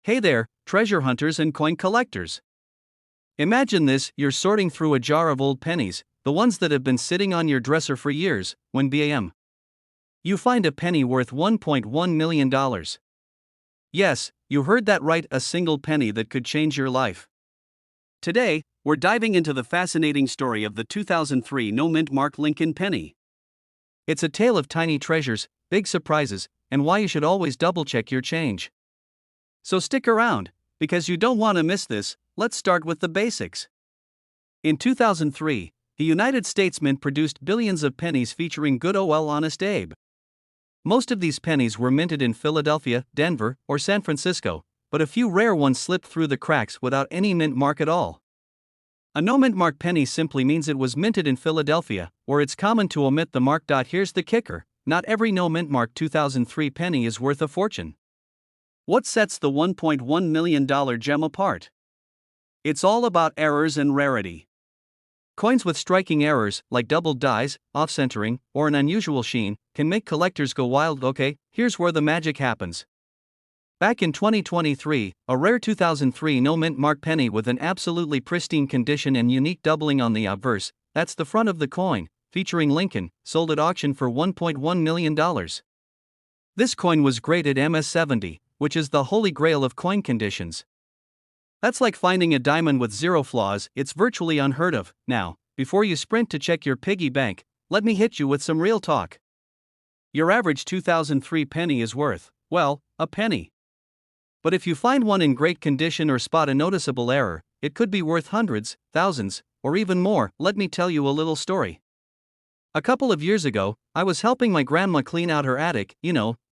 Hey there, treasure hunters and coin collectors. Imagine this: you're sorting through a jar of old pennies, the ones that have been sitting on your dresser for years, when bam! You find a penny worth $1.1 million. Yes, you heard that right, a single penny that could change your life. Today, we're diving into the fascinating story of the 2003 no-mint Mark Lincoln penny. It's a tale of tiny treasures, big surprises, and why you should always double-check your change. So stick around, because you don't want to miss this. Let's start with the basics. In 2003, the United States Mint produced billions of pennies featuring good old Honest Abe. Most of these pennies were minted in Philadelphia, Denver, or San Francisco, but a few rare ones slipped through the cracks without any mint mark at all. A no-mint mark penny simply means it was minted in Philadelphia, where it's common to omit the mark. Here's the kicker: not every no-mint mark 2003 penny is worth a fortune. What sets the $1.1 million gem apart? It's all about errors and rarity. Coins with striking errors, like doubled dies, off-centering, or an unusual sheen, can make collectors go wild. Okay, here's where the magic happens. Back in 2023, a rare 2003 no-mint mark penny with an absolutely pristine condition and unique doubling on the obverse, that's the front of the coin, featuring Lincoln, sold at auction for $1.1 million. This coin was graded MS-70, which is the holy grail of coin conditions. That's like finding a diamond with zero flaws. It's virtually unheard of. Now, before you sprint to check your piggy bank, let me hit you with some real talk. Your average 2003 penny is worth, well, a penny. But if you find one in great condition or spot a noticeable error, it could be worth hundreds, thousands, or even more. Let me tell you a little story. A couple of years ago, I was helping my grandma clean out her attic,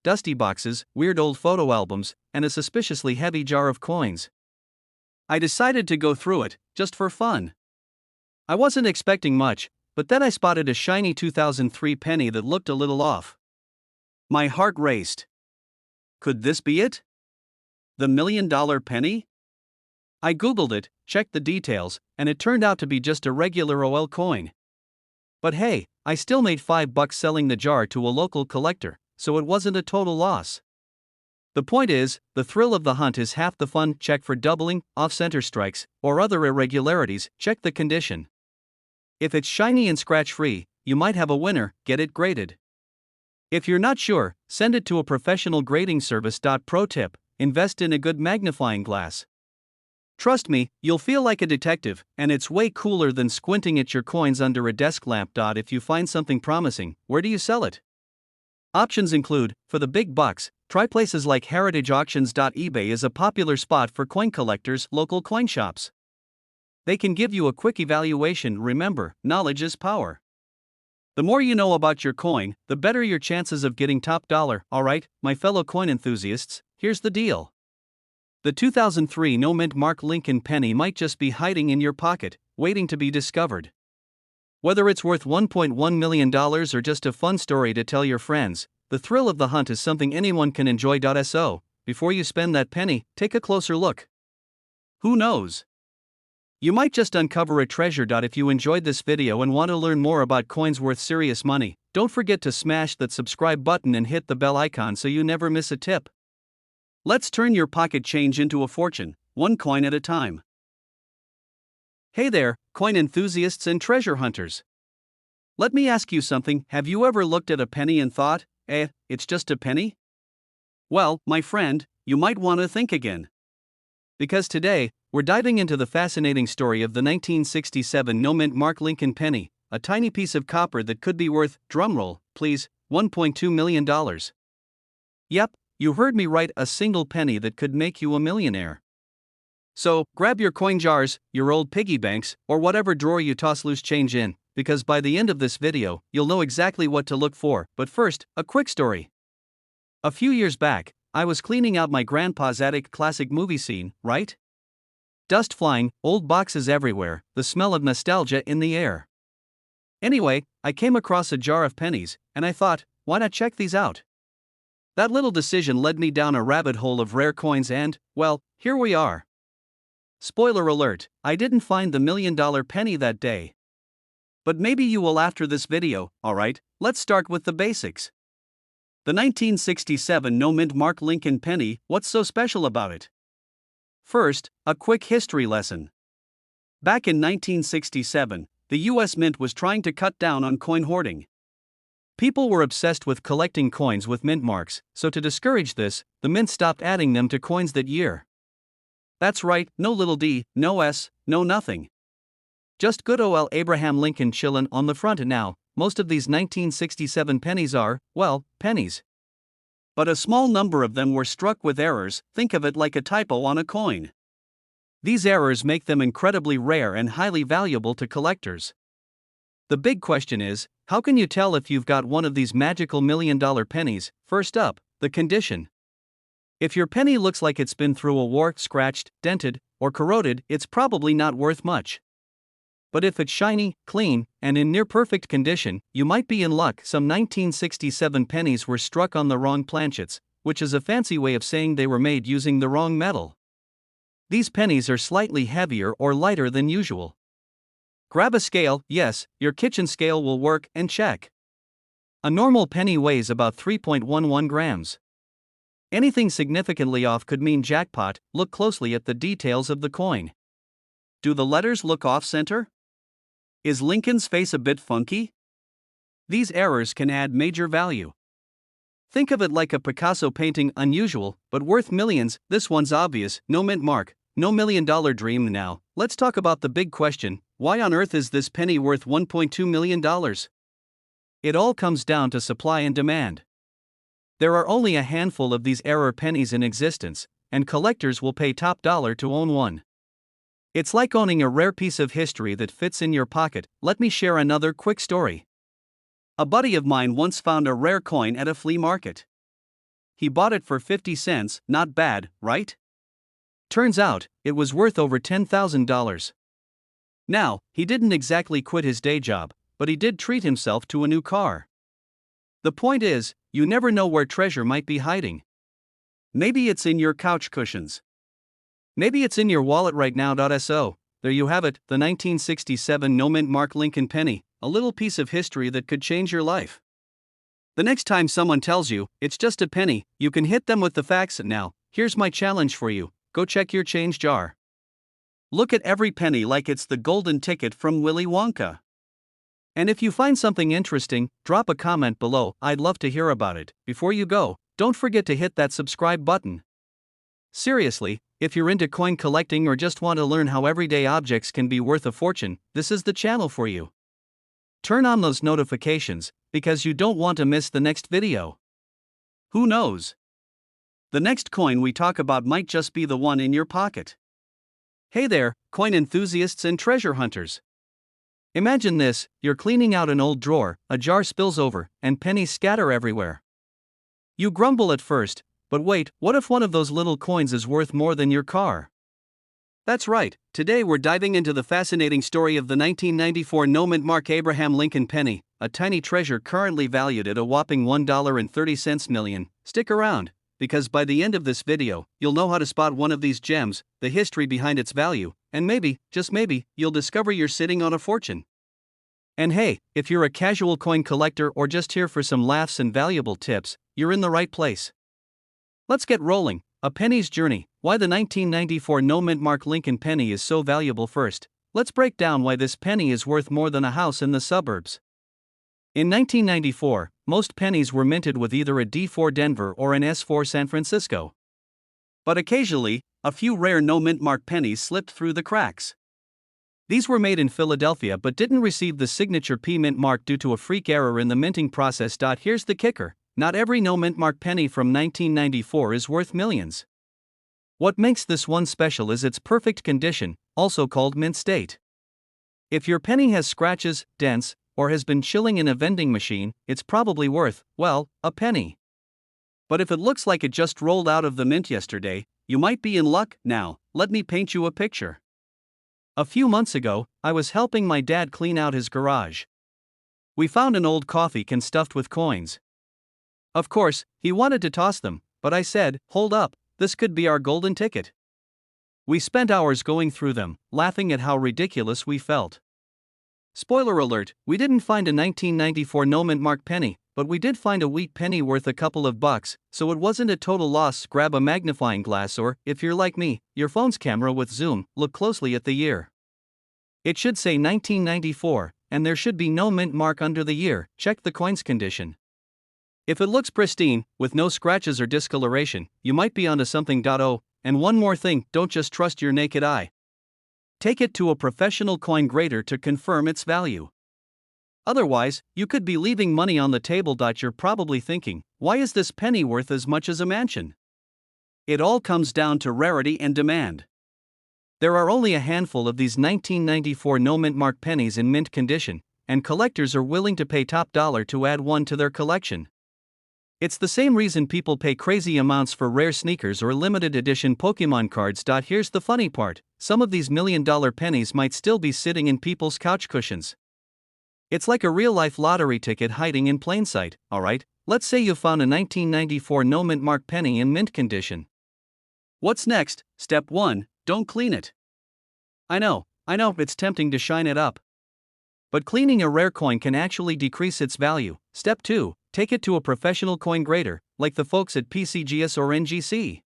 dusty boxes, weird old photo albums, and a suspiciously heavy jar of coins. I decided to go through it, just for fun. I wasn't expecting much, but then I spotted a shiny 2003 penny that looked a little off. My heart raced. Could this be it? The $1 million penny? I googled it, checked the details, and it turned out to be just a regular OL coin. But hey, I still made $5 selling the jar to a local collector, so it wasn't a total loss. The point is, the thrill of the hunt is half the fun. Check for doubling, off-center strikes, or other irregularities. Check the condition. If it's shiny and scratch-free, you might have a winner. Get it graded. If you're not sure, send it to a professional grading service. Pro tip: invest in a good magnifying glass. Trust me, you'll feel like a detective, and it's way cooler than squinting at your coins under a desk lamp. If you find something promising, where do you sell it? Options include, for the big bucks, try places like heritage auctions. eBay is a popular spot for coin collectors, local coin shops. They can give you a quick evaluation. Remember, knowledge is power. The more you know about your coin, the better your chances of getting top dollar. Alright, my fellow coin enthusiasts, here's the deal. The 2003 no-mint Mark Lincoln penny might just be hiding in your pocket, waiting to be discovered. Whether it's worth $1.1 million or just a fun story to tell your friends, the thrill of the hunt is something anyone can enjoy. So, before you spend that penny, take a closer look. Who knows? You might just uncover a treasure. If you enjoyed this video and want to learn more about coins worth serious money, don't forget to smash that subscribe button and hit the bell icon so you never miss a tip. Let's turn your pocket change into a fortune, one coin at a time. Hey there, coin enthusiasts and treasure hunters. Let me ask you something: have you ever looked at a penny and thought, it's just a penny? Well, my friend, you might want to think again. Because today, we're diving into the fascinating story of the 1967 no-mint Mark Lincoln penny, a tiny piece of copper that could be worth, drumroll, please, $1.2 million. Yep, you heard me right, a single penny that could make you a millionaire. So, grab your coin jars, your old piggy banks, or whatever drawer you toss loose change in, because by the end of this video, you'll know exactly what to look for. But first, a quick story. A few years back, I was cleaning out my grandpa's attic. Classic movie scene, right? Dust flying, old boxes everywhere, the smell of nostalgia in the air. Anyway, I came across a jar of pennies, and I thought, why not check these out? That little decision led me down a rabbit hole of rare coins and, well, here we are. Spoiler alert, I didn't find the $1 million penny that day. But maybe you will after this video. Alright, let's start with the basics. The 1967 no-mint Mark Lincoln penny, what's so special about it? First, a quick history lesson. Back in 1967, the US Mint was trying to cut down on coin hoarding. People were obsessed with collecting coins with mint marks, so to discourage this, the mint stopped adding them to coins that year. That's right, no little d, no s, no nothing. Just good ol' Abraham Lincoln chillin' on the front, and now, most of these 1967 pennies are, well, pennies. But a small number of them were struck with errors. Think of it like a typo on a coin. These errors make them incredibly rare and highly valuable to collectors. The big question is, how can you tell if you've got one of these magical $1,000,000 pennies? First up, the condition. If your penny looks like it's been through a war, scratched, dented, or corroded, it's probably not worth much. But if it's shiny, clean, and in near-perfect condition, you might be in luck. Some 1967 pennies were struck on the wrong planchets, which is a fancy way of saying they were made using the wrong metal. These pennies are slightly heavier or lighter than usual. Grab a scale, yes, your kitchen scale will work, and check. A normal penny weighs about 3.11 grams. Anything significantly off could mean jackpot. Look closely at the details of the coin. Do the letters look off-center? Is Lincoln's face a bit funky? These errors can add major value. Think of it like a Picasso painting, unusual, but worth millions. This one's obvious, no mint mark, no $1,000,000 dream. Now, let's talk about the big question, why on earth is this penny worth $1.2 million? It all comes down to supply and demand. There are only a handful of these error pennies in existence, and collectors will pay top dollar to own one. It's like owning a rare piece of history that fits in your pocket. Let me share another quick story. A buddy of mine once found a rare coin at a flea market. He bought it for 50 cents, not bad, right? Turns out, it was worth over $10,000. Now, he didn't exactly quit his day job, but he did treat himself to a new car. The point is, you never know where treasure might be hiding. Maybe it's in your couch cushions. Maybe it's in your wallet right now. So, there you have it, the 1967 no mint mark Lincoln penny, a little piece of history that could change your life. The next time someone tells you, it's just a penny, you can hit them with the facts. Now, here's my challenge for you, go check your change jar. Look at every penny like it's the golden ticket from Willy Wonka. And if you find something interesting, drop a comment below, I'd love to hear about it. Before you go, don't forget to hit that subscribe button. Seriously, if you're into coin collecting or just want to learn how everyday objects can be worth a fortune, this is the channel for you. Turn on those notifications, because you don't want to miss the next video. Who knows? The next coin we talk about might just be the one in your pocket. Hey there, coin enthusiasts and treasure hunters. Imagine this, you're cleaning out an old drawer, a jar spills over, and pennies scatter everywhere. You grumble at first, but wait, what if one of those little coins is worth more than your car? That's right, today we're diving into the fascinating story of the 1994 no mint mark Abraham Lincoln penny, a tiny treasure currently valued at a whopping $1.30 million. Stick around, because by the end of this video, you'll know how to spot one of these gems, the history behind its value, and maybe, just maybe, you'll discover you're sitting on a fortune. And hey, if you're a casual coin collector or just here for some laughs and valuable tips, you're in the right place. Let's get rolling. A penny's journey. Why the 1994 no mint mark Lincoln penny is so valuable. First, let's break down why this penny is worth more than a house in the suburbs. In 1994, most pennies were minted with either a D4 Denver or an S4 San Francisco. But occasionally, a few rare no mint mark pennies slipped through the cracks. These were made in Philadelphia but didn't receive the signature P mint mark due to a freak error in the minting process. Here's the kicker. Not every no mint mark penny from 1994 is worth millions. What makes this one special is its perfect condition, also called mint state. If your penny has scratches, dents, or has been chilling in a vending machine, it's probably worth, well, a penny. But if it looks like it just rolled out of the mint yesterday, you might be in luck. Now, let me paint you a picture. A few months ago, I was helping my dad clean out his garage. We found an old coffee can stuffed with coins. Of course, he wanted to toss them, but I said, hold up, this could be our golden ticket. We spent hours going through them, laughing at how ridiculous we felt. Spoiler alert, we didn't find a 1994 no mint mark penny, but we did find a wheat penny worth a couple of bucks, so it wasn't a total loss. Grab a magnifying glass or, if you're like me, your phone's camera with zoom, look closely at the year. It should say 1994, and there should be no mint mark under the year. Check the coin's condition. If it looks pristine, with no scratches or discoloration, you might be onto something. Oh, and one more thing, don't just trust your naked eye. Take it to a professional coin grader to confirm its value. Otherwise, you could be leaving money on the table. You're probably thinking, why is this penny worth as much as a mansion? It all comes down to rarity and demand. There are only a handful of these 1994 no mint mark pennies in mint condition, and collectors are willing to pay top dollar to add one to their collection. It's the same reason people pay crazy amounts for rare sneakers or limited edition Pokemon cards. Here's the funny part, some of these $1 million pennies might still be sitting in people's couch cushions. It's like a real-life lottery ticket hiding in plain sight. Alright, let's say you found a 1994 no mint mark penny in mint condition. What's next? Step 1, don't clean it. I know, it's tempting to shine it up. But cleaning a rare coin can actually decrease its value. Step 2, take it to a professional coin grader, like the folks at PCGS or NGC.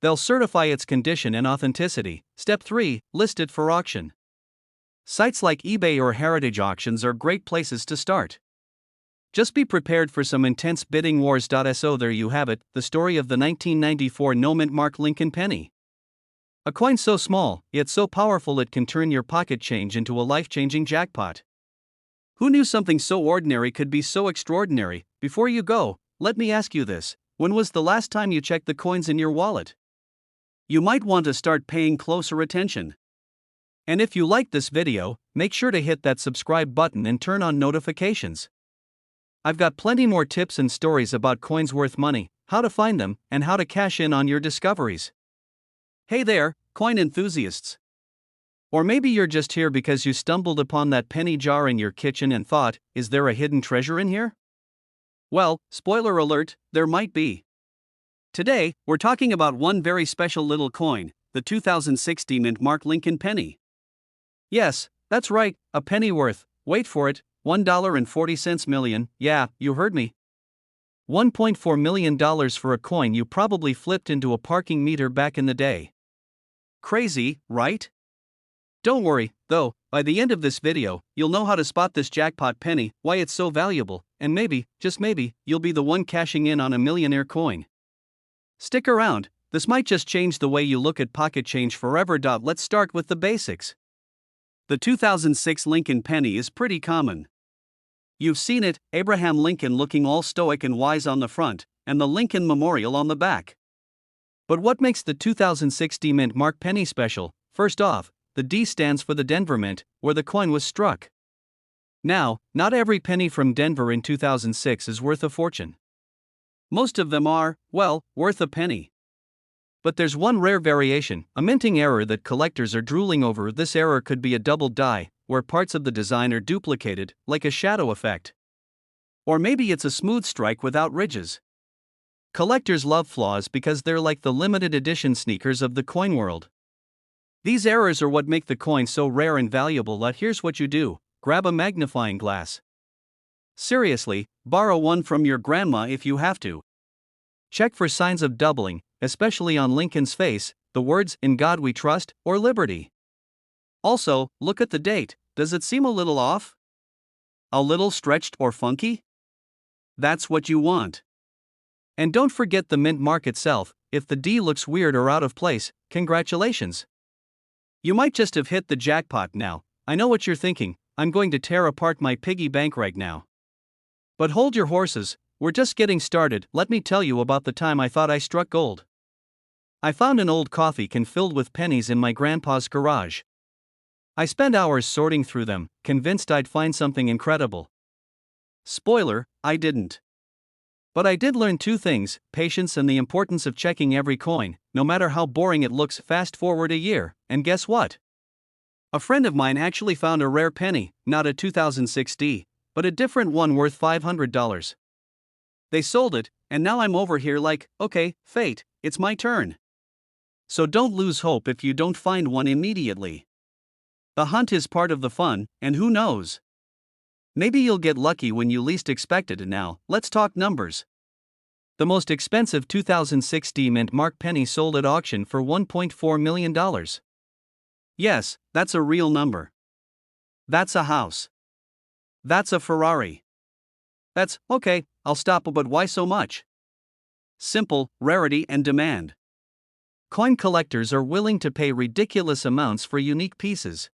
They'll certify its condition and authenticity. Step 3, list it for auction. Sites like eBay or Heritage Auctions are great places to start. Just be prepared for some intense bidding wars. So there you have it, the story of the 1994 no mint mark Lincoln penny. A coin so small, yet so powerful it can turn your pocket change into a life-changing jackpot. Who knew something so ordinary could be so extraordinary? Before you go, let me ask you this, when was the last time you checked the coins in your wallet? You might want to start paying closer attention. And if you liked this video, make sure to hit that subscribe button and turn on notifications. I've got plenty more tips and stories about coins worth money, how to find them, and how to cash in on your discoveries. Hey there, coin enthusiasts. Or maybe you're just here because you stumbled upon that penny jar in your kitchen and thought, is there a hidden treasure in here? Well, spoiler alert, there might be. Today, we're talking about one very special little coin, the 2060 mint mark Lincoln penny. Yes, that's right, a penny worth, wait for it, $1.40 million, yeah, you heard me. $1.4 million for a coin you probably flipped into a parking meter back in the day. Crazy, right? Don't worry, though, by the end of this video, you'll know how to spot this jackpot penny, why it's so valuable, and maybe, just maybe, you'll be the one cashing in on a millionaire coin. Stick around, this might just change the way you look at pocket change forever. Let's start with the basics. The 2006 Lincoln penny is pretty common. You've seen it, Abraham Lincoln looking all stoic and wise on the front, and the Lincoln Memorial on the back. But what makes the 2060 mint mark penny special? First off, the D stands for the Denver Mint, where the coin was struck. Now, not every penny from Denver in 2006 is worth a fortune. Most of them are, well, worth a penny. But there's one rare variation, a minting error that collectors are drooling over. This error could be a double die, where parts of the design are duplicated, like a shadow effect. Or maybe it's a smooth strike without ridges. Collectors love flaws because they're like the limited edition sneakers of the coin world. These errors are what make the coin so rare and valuable. Here's what you do, grab a magnifying glass. Seriously, borrow one from your grandma if you have to. Check for signs of doubling, especially on Lincoln's face, the words, "In God We Trust," or "Liberty." Also, look at the date, does it seem a little off? A little stretched or funky? That's what you want. And don't forget the mint mark itself, if the D looks weird or out of place, congratulations. You might just have hit the jackpot now. I know what you're thinking, I'm going to tear apart my piggy bank right now. But hold your horses, we're just getting started. Let me tell you about the time I thought I struck gold. I found an old coffee can filled with pennies in my grandpa's garage. I spent hours sorting through them, convinced I'd find something incredible. Spoiler, I didn't. But I did learn two things, patience and the importance of checking every coin, no matter how boring it looks. Fast forward a year, and guess what? A friend of mine actually found a rare penny, not a 2006 D, but a different one worth $500. They sold it, and now I'm over here like, okay, fate, it's my turn. So don't lose hope if you don't find one immediately. The hunt is part of the fun, and who knows? Maybe you'll get lucky when you least expect it. And now, let's talk numbers. The most expensive 2006 D-Mint Mark penny sold at auction for $1.4 million. Yes, that's a real number. That's a house. That's a Ferrari. That's, okay, I'll stop, but why so much? Simple, rarity and demand. Coin collectors are willing to pay ridiculous amounts for unique pieces.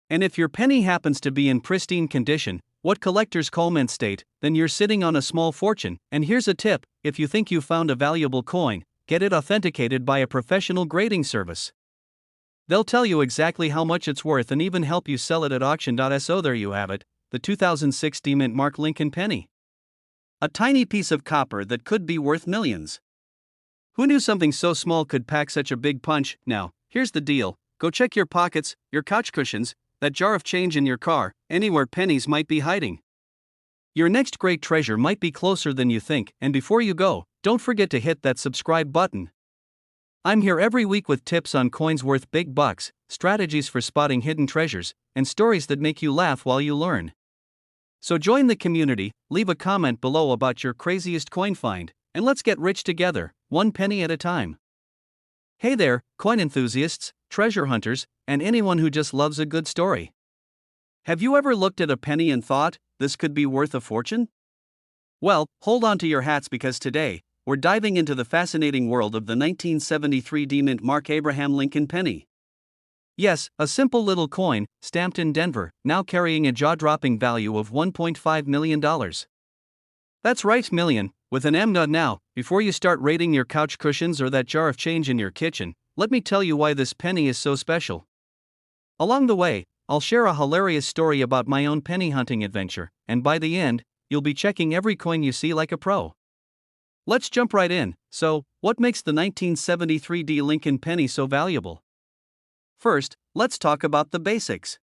And if your penny happens to be in pristine condition, what collectors call mint state, then you're sitting on a small fortune. And here's a tip: if you think you found a valuable coin, get it authenticated by a professional grading service. They'll tell you exactly how much it's worth and even help you sell it at auction. So there you have it, the 2006 D-Mint Mark Lincoln penny. A tiny piece of copper that could be worth millions. Who knew something so small could pack such a big punch? Now, here's the deal: go check your pockets, your couch cushions, that jar of change in your car, anywhere pennies might be hiding. Your next great treasure might be closer than you think, and before you go, don't forget to hit that subscribe button. I'm here every week with tips on coins worth big bucks, strategies for spotting hidden treasures, and stories that make you laugh while you learn. So join the community, leave a comment below about your craziest coin find, and let's get rich together, one penny at a time. Hey there, coin enthusiasts, treasure hunters, and anyone who just loves a good story. Have you ever looked at a penny and thought, this could be worth a fortune? Well, hold on to your hats, because today, we're diving into the fascinating world of the 1973 D-Mint Mark Abraham Lincoln penny. Yes, a simple little coin, stamped in Denver, now carrying a jaw-dropping value of $1.5 million. That's right, million, with an M. Now, before you start rating your couch cushions or that jar of change in your kitchen, let me tell you why this penny is so special. Along the way, I'll share a hilarious story about my own penny hunting adventure, and by the end, you'll be checking every coin you see like a pro. Let's jump right in. So, what makes the 1973 D Lincoln penny so valuable? First, let's talk about the basics.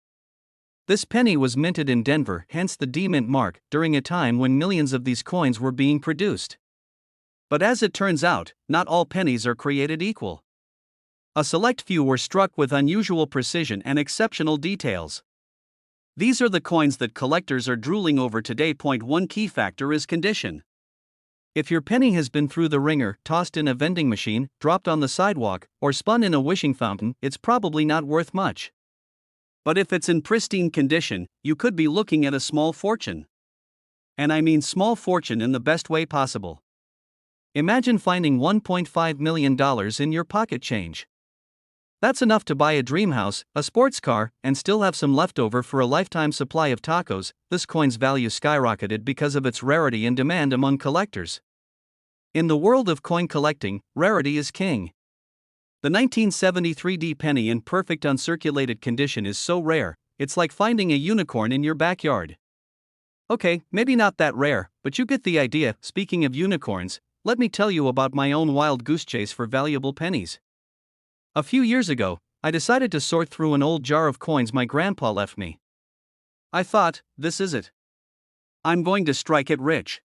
This penny was minted in Denver, hence the D-Mint mark, during a time when millions of these coins were being produced. But as it turns out, not all pennies are created equal. A select few were struck with unusual precision and exceptional details. These are the coins that collectors are drooling over today. Point 1: key factor is condition. If your penny has been through the ringer, tossed in a vending machine, dropped on the sidewalk, or spun in a wishing fountain, it's probably not worth much. But if it's in pristine condition, you could be looking at a small fortune. And I mean small fortune in the best way possible. Imagine finding $1.5 million in your pocket change. That's enough to buy a dream house, a sports car, and still have some left over for a lifetime supply of tacos. This coin's value skyrocketed because of its rarity and demand among collectors. In the world of coin collecting, rarity is king. The 1973 D penny in perfect uncirculated condition is so rare, it's like finding a unicorn in your backyard. Okay, maybe not that rare, but you get the idea. Speaking of unicorns, let me tell you about my own wild goose chase for valuable pennies. A few years ago, I decided to sort through an old jar of coins my grandpa left me. I thought, this is it. I'm going to strike it rich.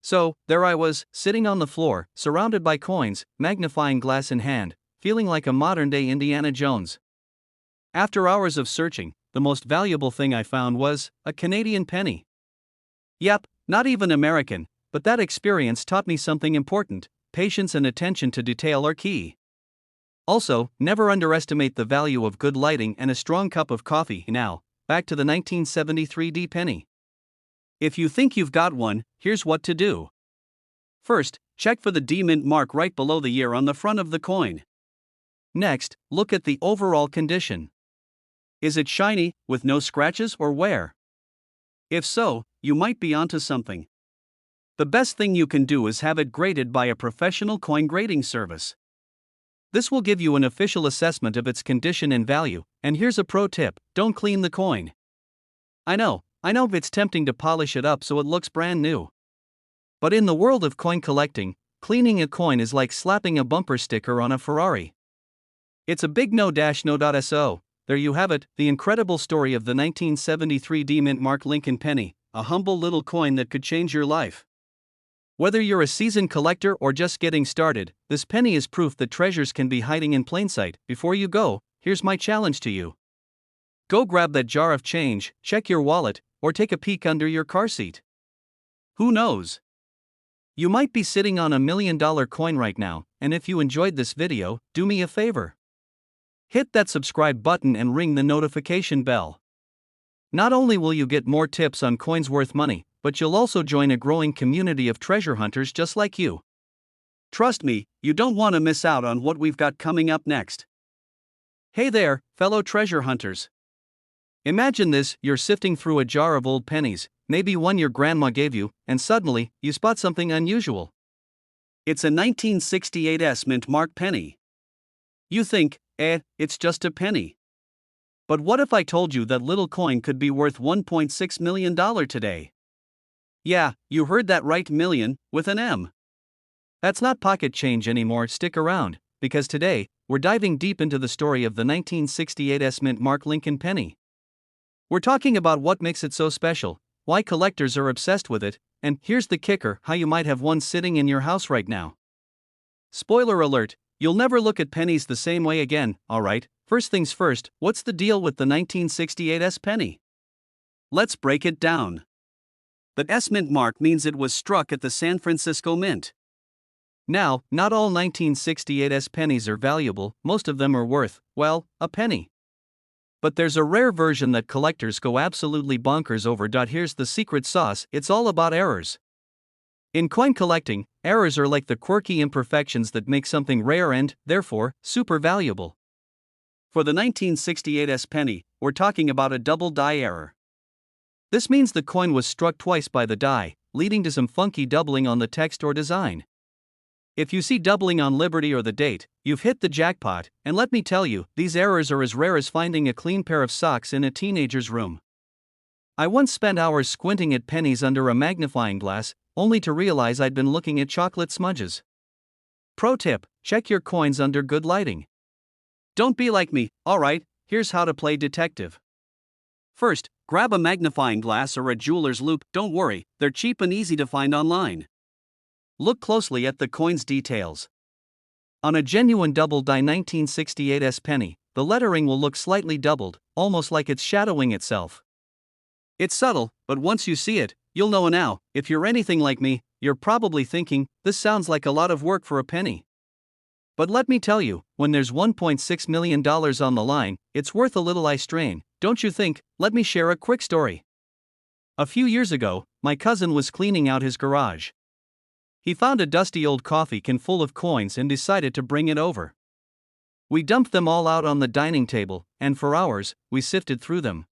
So, there I was, sitting on the floor, surrounded by coins, magnifying glass in hand, feeling like a modern-day Indiana Jones. After hours of searching, the most valuable thing I found was a Canadian penny. Yep, not even American, but that experience taught me something important: patience and attention to detail are key. Also, never underestimate the value of good lighting and a strong cup of coffee. Now, back to the 1973 D penny. If you think you've got one, here's what to do. First, check for the D-Mint mark right below the year on the front of the coin. Next, look at the overall condition. Is it shiny, with no scratches or wear? If so, you might be onto something. The best thing you can do is have it graded by a professional coin grading service. This will give you an official assessment of its condition and value, and here's a pro tip: don't clean the coin. I know it's tempting to polish it up so it looks brand new. But in the world of coin collecting, cleaning a coin is like slapping a bumper sticker on a Ferrari. It's a big no. So, there you have it, the incredible story of the 1973 D-Mint Mark Lincoln penny, a humble little coin that could change your life. Whether you're a seasoned collector or just getting started, this penny is proof that treasures can be hiding in plain sight. Before you go, here's my challenge to you. Go grab that jar of change, check your wallet, or take a peek under your car seat. Who knows? You might be sitting on $1 million coin right now, and if you enjoyed this video, do me a favor. Hit that subscribe button and ring the notification bell. Not only will you get more tips on coins worth money, but you'll also join a growing community of treasure hunters just like you. Trust me, you don't want to miss out on what we've got coming up next. Hey there, fellow treasure hunters. Imagine this: you're sifting through a jar of old pennies, maybe one your grandma gave you, and suddenly, you spot something unusual. It's a 1968 mint mark penny. You think, it's just a penny. But what if I told you that little coin could be worth $1.6 million today? Yeah, you heard that right, million, with an M. That's not pocket change anymore. Stick around, because today, we're diving deep into the story of the 1968 mint mark Lincoln penny. We're talking about what makes it so special, why collectors are obsessed with it, and here's the kicker: how you might have one sitting in your house right now. Spoiler alert, you'll never look at pennies the same way again. Alright, first things first, what's the deal with the 1968 penny? Let's break it down. The S mint mark means it was struck at the San Francisco Mint. Now, not all 1968 pennies are valuable, most of them are worth, well, a penny. But there's a rare version that collectors go absolutely bonkers over. Here's the secret sauce: it's all about errors. In coin collecting, errors are like the quirky imperfections that make something rare and, therefore, super valuable. For the 1968 penny, we're talking about a double die error. This means the coin was struck twice by the die, leading to some funky doubling on the text or design. If you see doubling on Liberty or the date, you've hit the jackpot, and let me tell you, these errors are as rare as finding a clean pair of socks in a teenager's room. I once spent hours squinting at pennies under a magnifying glass, only to realize I'd been looking at chocolate smudges. Pro tip: check your coins under good lighting. Don't be like me. Alright, here's how to play detective. First, grab a magnifying glass or a jeweler's loupe. Don't worry, they're cheap and easy to find online. Look closely at the coin's details. On a genuine double die 1968 penny, the lettering will look slightly doubled, almost like it's shadowing itself. It's subtle, but once you see it, you'll know. Now, if you're anything like me, you're probably thinking, this sounds like a lot of work for a penny. But let me tell you, when there's $1.6 million on the line, it's worth a little eye strain, don't you think? Let me share a quick story. A few years ago, my cousin was cleaning out his garage. He found a dusty old coffee can full of coins and decided to bring it over. We dumped them all out on the dining table, and for hours, we sifted through them.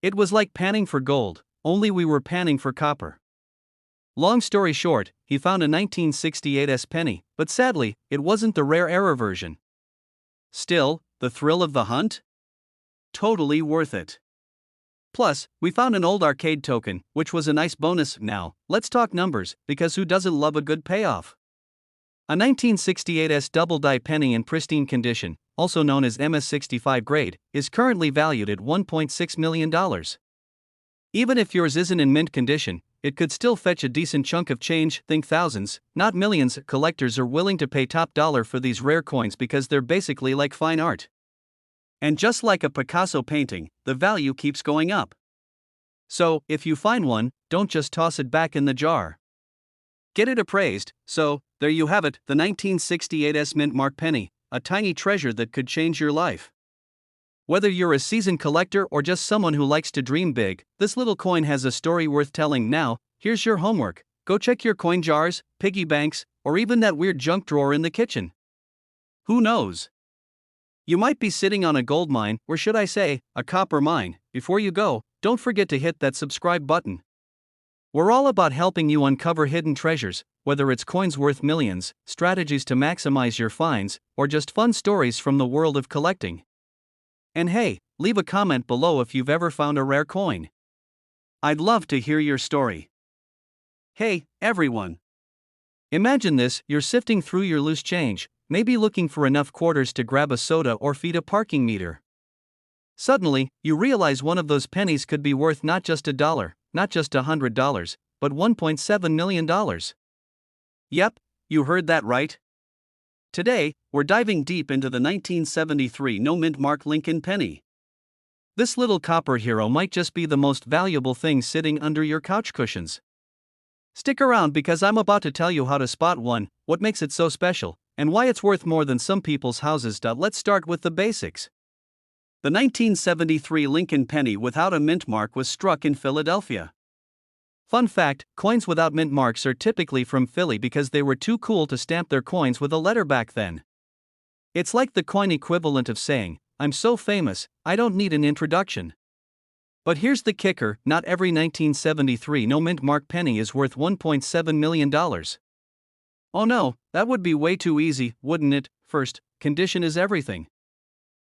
It was like panning for gold, only we were panning for copper. Long story short, he found a 1968 penny, but sadly, it wasn't the rare error version. Still, the thrill of the hunt? Totally worth it. Plus, we found an old arcade token, which was a nice bonus. Now, let's talk numbers, because who doesn't love a good payoff? A 1968 double die penny in pristine condition, also known as MS65 grade, is currently valued at $1.6 million. Even if yours isn't in mint condition, it could still fetch a decent chunk of change. Think thousands, not millions. Collectors are willing to pay top dollar for these rare coins because they're basically like fine art. And just like a Picasso painting, the value keeps going up. So, if you find one, don't just toss it back in the jar. Get it appraised. So, there you have it, the 1968 mint mark penny, a tiny treasure that could change your life. Whether you're a seasoned collector or just someone who likes to dream big, this little coin has a story worth telling. Now, here's your homework: go check your coin jars, piggy banks, or even that weird junk drawer in the kitchen. Who knows? You might be sitting on a gold mine, or should I say, a copper mine. Before you go, don't forget to hit that subscribe button. We're all about helping you uncover hidden treasures, whether it's coins worth millions, strategies to maximize your finds, or just fun stories from the world of collecting. And hey, leave a comment below if you've ever found a rare coin. I'd love to hear your story. Hey, everyone. Imagine this: you're sifting through your loose change, maybe looking for enough quarters to grab a soda or feed a parking meter. Suddenly, you realize one of those pennies could be worth not just $1, not just $100, but $1.7 million. Yep, you heard that right. Today, we're diving deep into the 1973 no mint mark Lincoln penny. This little copper hero might just be the most valuable thing sitting under your couch cushions. Stick around because I'm about to tell you how to spot one, what makes it so special, and why it's worth more than some people's houses. Let's start with the basics. The 1973 Lincoln penny without a mint mark was struck in Philadelphia. Fun fact, coins without mint marks are typically from Philly because they were too cool to stamp their coins with a letter back then. It's like the coin equivalent of saying, "I'm so famous, I don't need an introduction." But here's the kicker, not every 1973 no mint mark penny is worth $1.7 million. Oh no, that would be way too easy, wouldn't it? First, condition is everything.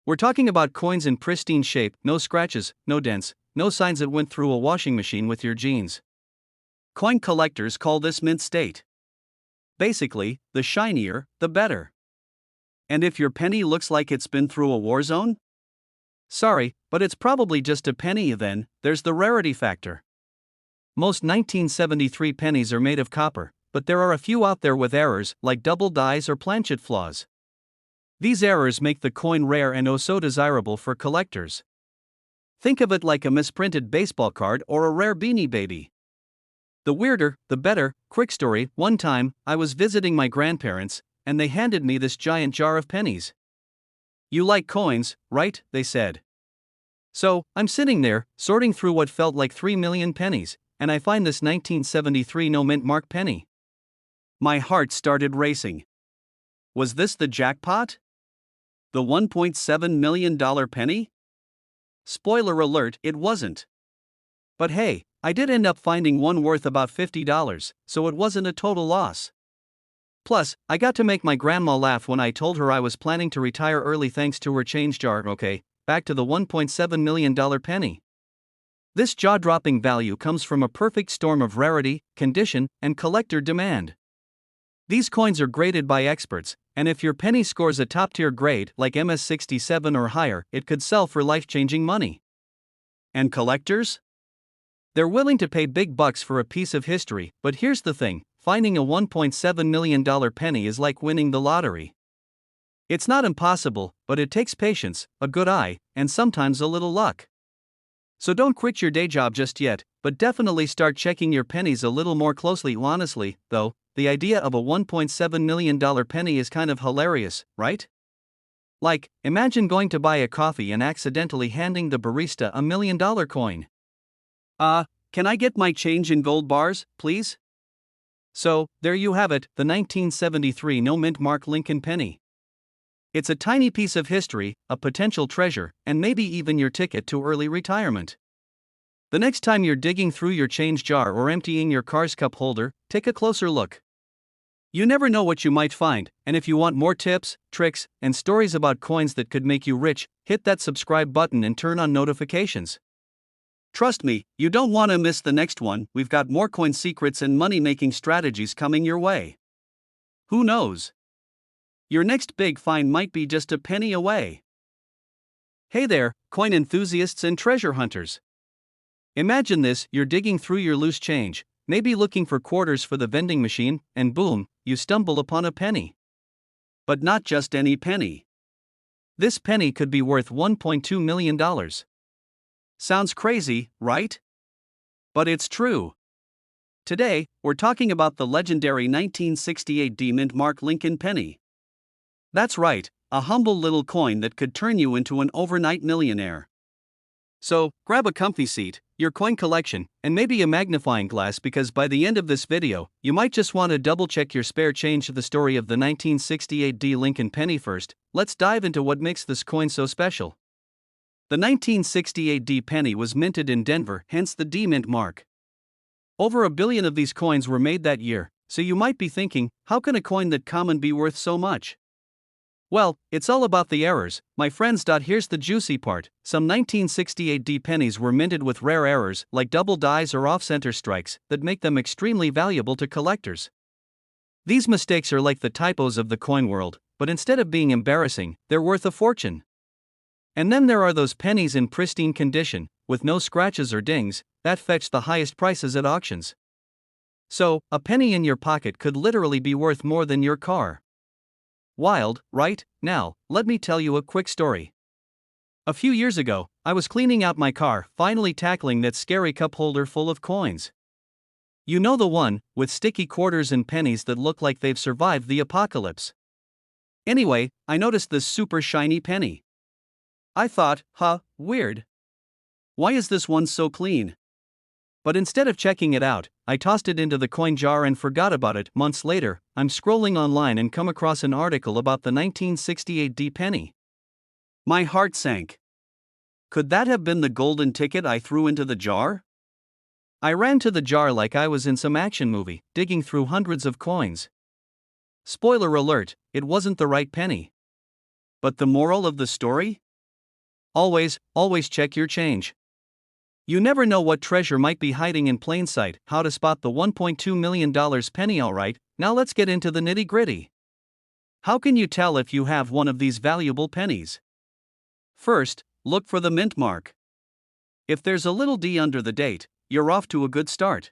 We're talking about coins in pristine shape, no scratches, no dents, no signs it went through a washing machine with your jeans. Coin collectors call this mint state. Basically, the shinier, the better. And if your penny looks like it's been through a war zone? Sorry, but it's probably just a penny. Then there's the rarity factor. Most 1973 pennies are made of copper, but there are a few out there with errors, like double dies or planchet flaws. These errors make the coin rare and oh so desirable for collectors. Think of it like a misprinted baseball card or a rare Beanie Baby. The weirder, the better. Quick story, one time, I was visiting my grandparents, and they handed me this giant jar of pennies. "You like coins, right?" they said. So, I'm sitting there, sorting through what felt like 3 million pennies, and I find this 1973 no mint mark penny. My heart started racing. Was this the jackpot? The $1.7 million penny? Spoiler alert, it wasn't. But hey, I did end up finding one worth about $50, so it wasn't a total loss. Plus, I got to make my grandma laugh when I told her I was planning to retire early thanks to her change jar. Okay, back to the $1.7 million penny. This jaw-dropping value comes from a perfect storm of rarity, condition, and collector demand. These coins are graded by experts, and if your penny scores a top-tier grade like MS67 or higher, it could sell for life-changing money. And collectors? They're willing to pay big bucks for a piece of history, but here's the thing, finding a $1.7 million penny is like winning the lottery. It's not impossible, but it takes patience, a good eye, and sometimes a little luck. So don't quit your day job just yet, but definitely start checking your pennies a little more closely. Honestly, though, the idea of a $1.7 million penny is kind of hilarious, right? Like, imagine going to buy a coffee and accidentally handing the barista $1 million coin. Can I get my change in gold bars, please? So, there you have it, the 1973 no mint mark Lincoln penny. It's a tiny piece of history, a potential treasure, and maybe even your ticket to early retirement. The next time you're digging through your change jar or emptying your car's cup holder, take a closer look. You never know what you might find, and if you want more tips, tricks, and stories about coins that could make you rich, hit that subscribe button and turn on notifications. Trust me, you don't want to miss the next one. We've got more coin secrets and money-making strategies coming your way. Who knows? Your next big find might be just a penny away. Hey there, coin enthusiasts and treasure hunters. Imagine this, you're digging through your loose change, maybe looking for quarters for the vending machine, and boom, you stumble upon a penny. But not just any penny. This penny could be worth $1.2 million. Sounds crazy, right? But it's true. Today, we're talking about the legendary 1968 mint mark Lincoln penny. That's right, a humble little coin that could turn you into an overnight millionaire. So, grab a comfy seat, your coin collection, and maybe a magnifying glass because by the end of this video, you might just want to double-check your spare change. The story of the 1968 Lincoln penny. First, let's dive into what makes this coin so special. The 1968 penny was minted in Denver, hence the D mint mark. Over 1 billion of these coins were made that year, so you might be thinking, how can a coin that common be worth so much? Well, it's all about the errors, my friends. Here's the juicy part. Some 1968 pennies were minted with rare errors, like double dies or off-center strikes, that make them extremely valuable to collectors. These mistakes are like the typos of the coin world, but instead of being embarrassing, they're worth a fortune. And then there are those pennies in pristine condition, with no scratches or dings, that fetch the highest prices at auctions. So, a penny in your pocket could literally be worth more than your car. Wild, right? Now, let me tell you a quick story. A few years ago, I was cleaning out my car, finally tackling that scary cup holder full of coins. You know, the one, with sticky quarters and pennies that look like they've survived the apocalypse. Anyway, I noticed this super shiny penny. I thought, weird. Why is this one so clean? But instead of checking it out, I tossed it into the coin jar and forgot about it. Months later, I'm scrolling online and come across an article about the 1968 D penny. My heart sank. Could that have been the golden ticket I threw into the jar? I ran to the jar like I was in some action movie, digging through hundreds of coins. Spoiler alert, it wasn't the right penny. But the moral of the story? Always check your change. You never know what treasure might be hiding in plain sight. How to spot the $1.2 million penny. Alright, now let's get into the nitty-gritty. How can you tell if you have one of these valuable pennies? First, look for the mint mark. If there's a little D under the date, you're off to a good start.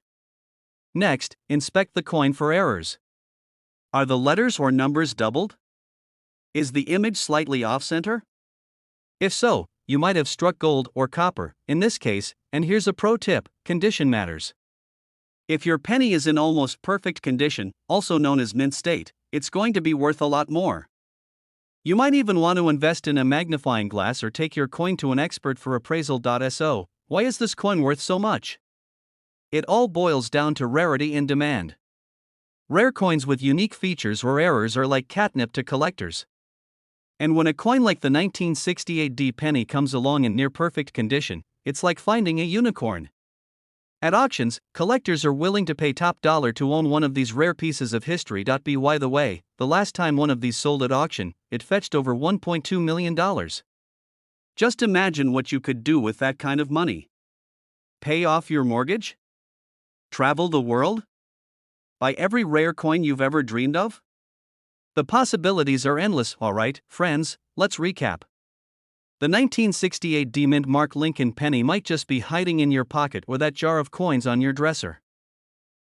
Next, inspect the coin for errors. Are the letters or numbers doubled? Is the image slightly off-center? If so, you might have struck gold or copper, in this case, and here's a pro tip: condition matters. If your penny is in almost perfect condition, also known as mint state, it's going to be worth a lot more. You might even want to invest in a magnifying glass or take your coin to an expert for appraisal. So, why is this coin worth so much? It all boils down to rarity and demand. Rare coins with unique features or errors are like catnip to collectors. And when a coin like the 1968 D penny comes along in near perfect condition, it's like finding a unicorn. At auctions, collectors are willing to pay top dollar to own one of these rare pieces of history. By the way, the last time one of these sold at auction, it fetched over $1.2 million. Just imagine what you could do with that kind of money. Pay off your mortgage? Travel the world? Buy every rare coin you've ever dreamed of? The possibilities are endless. Alright, friends, let's recap. The 1968 D mint mark Lincoln penny might just be hiding in your pocket or that jar of coins on your dresser.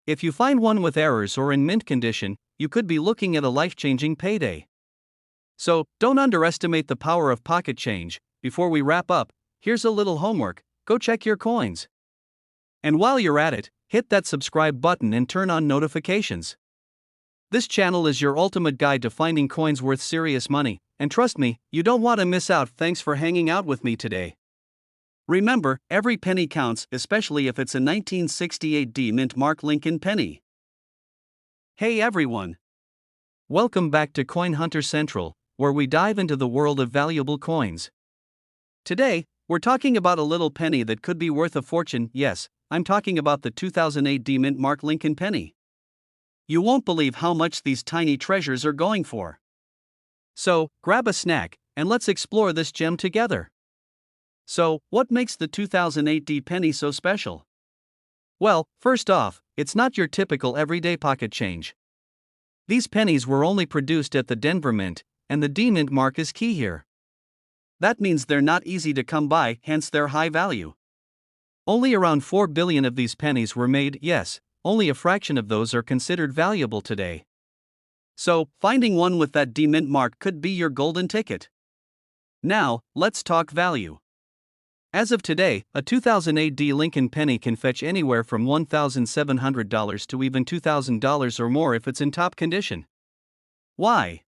If you find one with errors or in mint condition, you could be looking at a life-changing payday. So, don't underestimate the power of pocket change. Before we wrap up, here's a little homework: go check your coins. And while you're at it, hit that subscribe button and turn on notifications. This channel is your ultimate guide to finding coins worth serious money, and trust me, you don't want to miss out. Thanks for hanging out with me today. Remember, every penny counts, especially if it's a 1968 D mint mark Lincoln penny. Hey everyone! Welcome back to Coin Hunter Central, where we dive into the world of valuable coins. Today, we're talking about a little penny that could be worth a fortune. Yes, I'm talking about the 2008 D mint mark Lincoln penny. You won't believe how much these tiny treasures are going for. So, grab a snack, and let's explore this gem together. So, what makes the 2008 D penny so special? Well, first off, it's not your typical everyday pocket change. These pennies were only produced at the Denver Mint, and the D mint mark is key here. That means they're not easy to come by, hence their high value. Only around 4 billion of these pennies were made. Yes, only a fraction of those are considered valuable today. So, finding one with that D mint mark could be your golden ticket. Now, let's talk value. As of today, a 2008 D Lincoln penny can fetch anywhere from $1,700 to even $2,000 or more if it's in top condition. Why?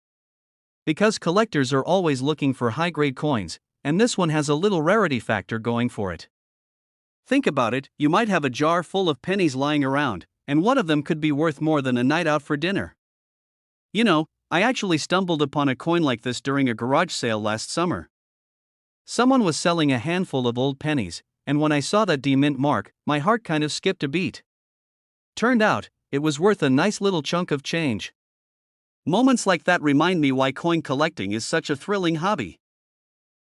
Because collectors are always looking for high-grade coins, and this one has a little rarity factor going for it. Think about it: you might have a jar full of pennies lying around, and one of them could be worth more than a night out for dinner. You know, I actually stumbled upon a coin like this during a garage sale last summer. Someone was selling a handful of old pennies, and when I saw that D mint mark, my heart kind of skipped a beat. Turned out, it was worth a nice little chunk of change. Moments like that remind me why coin collecting is such a thrilling hobby.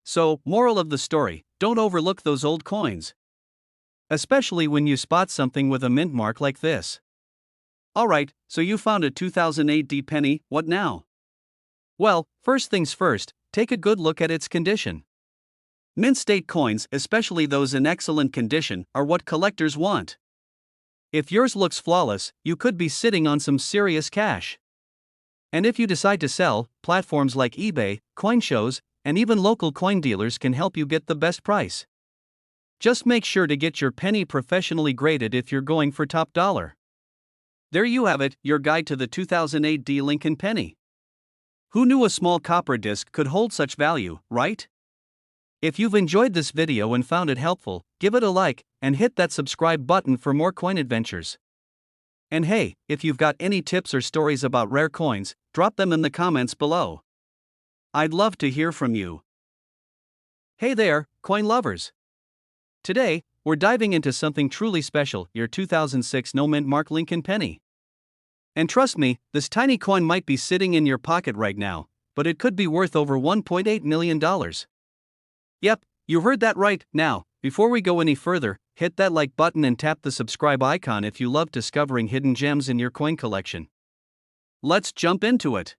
So, moral of the story: don't overlook those old coins. Especially when you spot something with a mint mark like this. Alright, so you found a 2008 D penny, what now? Well, first things first, take a good look at its condition. Mint state coins, especially those in excellent condition, are what collectors want. If yours looks flawless, you could be sitting on some serious cash. And if you decide to sell, platforms like eBay, coin shows, and even local coin dealers can help you get the best price. Just make sure to get your penny professionally graded if you're going for top dollar. There you have it, your guide to the 2008 D Lincoln penny. Who knew a small copper disc could hold such value, right? If you've enjoyed this video and found it helpful, give it a like, and hit that subscribe button for more coin adventures. And hey, if you've got any tips or stories about rare coins, drop them in the comments below. I'd love to hear from you. Hey there, coin lovers! Today, we're diving into something truly special, your 2006 no mint mark Lincoln penny. And trust me, this tiny coin might be sitting in your pocket right now, but it could be worth over $1.8 million. Yep, you heard that right. Now, before we go any further, hit that like button and tap the subscribe icon if you love discovering hidden gems in your coin collection. Let's jump into it.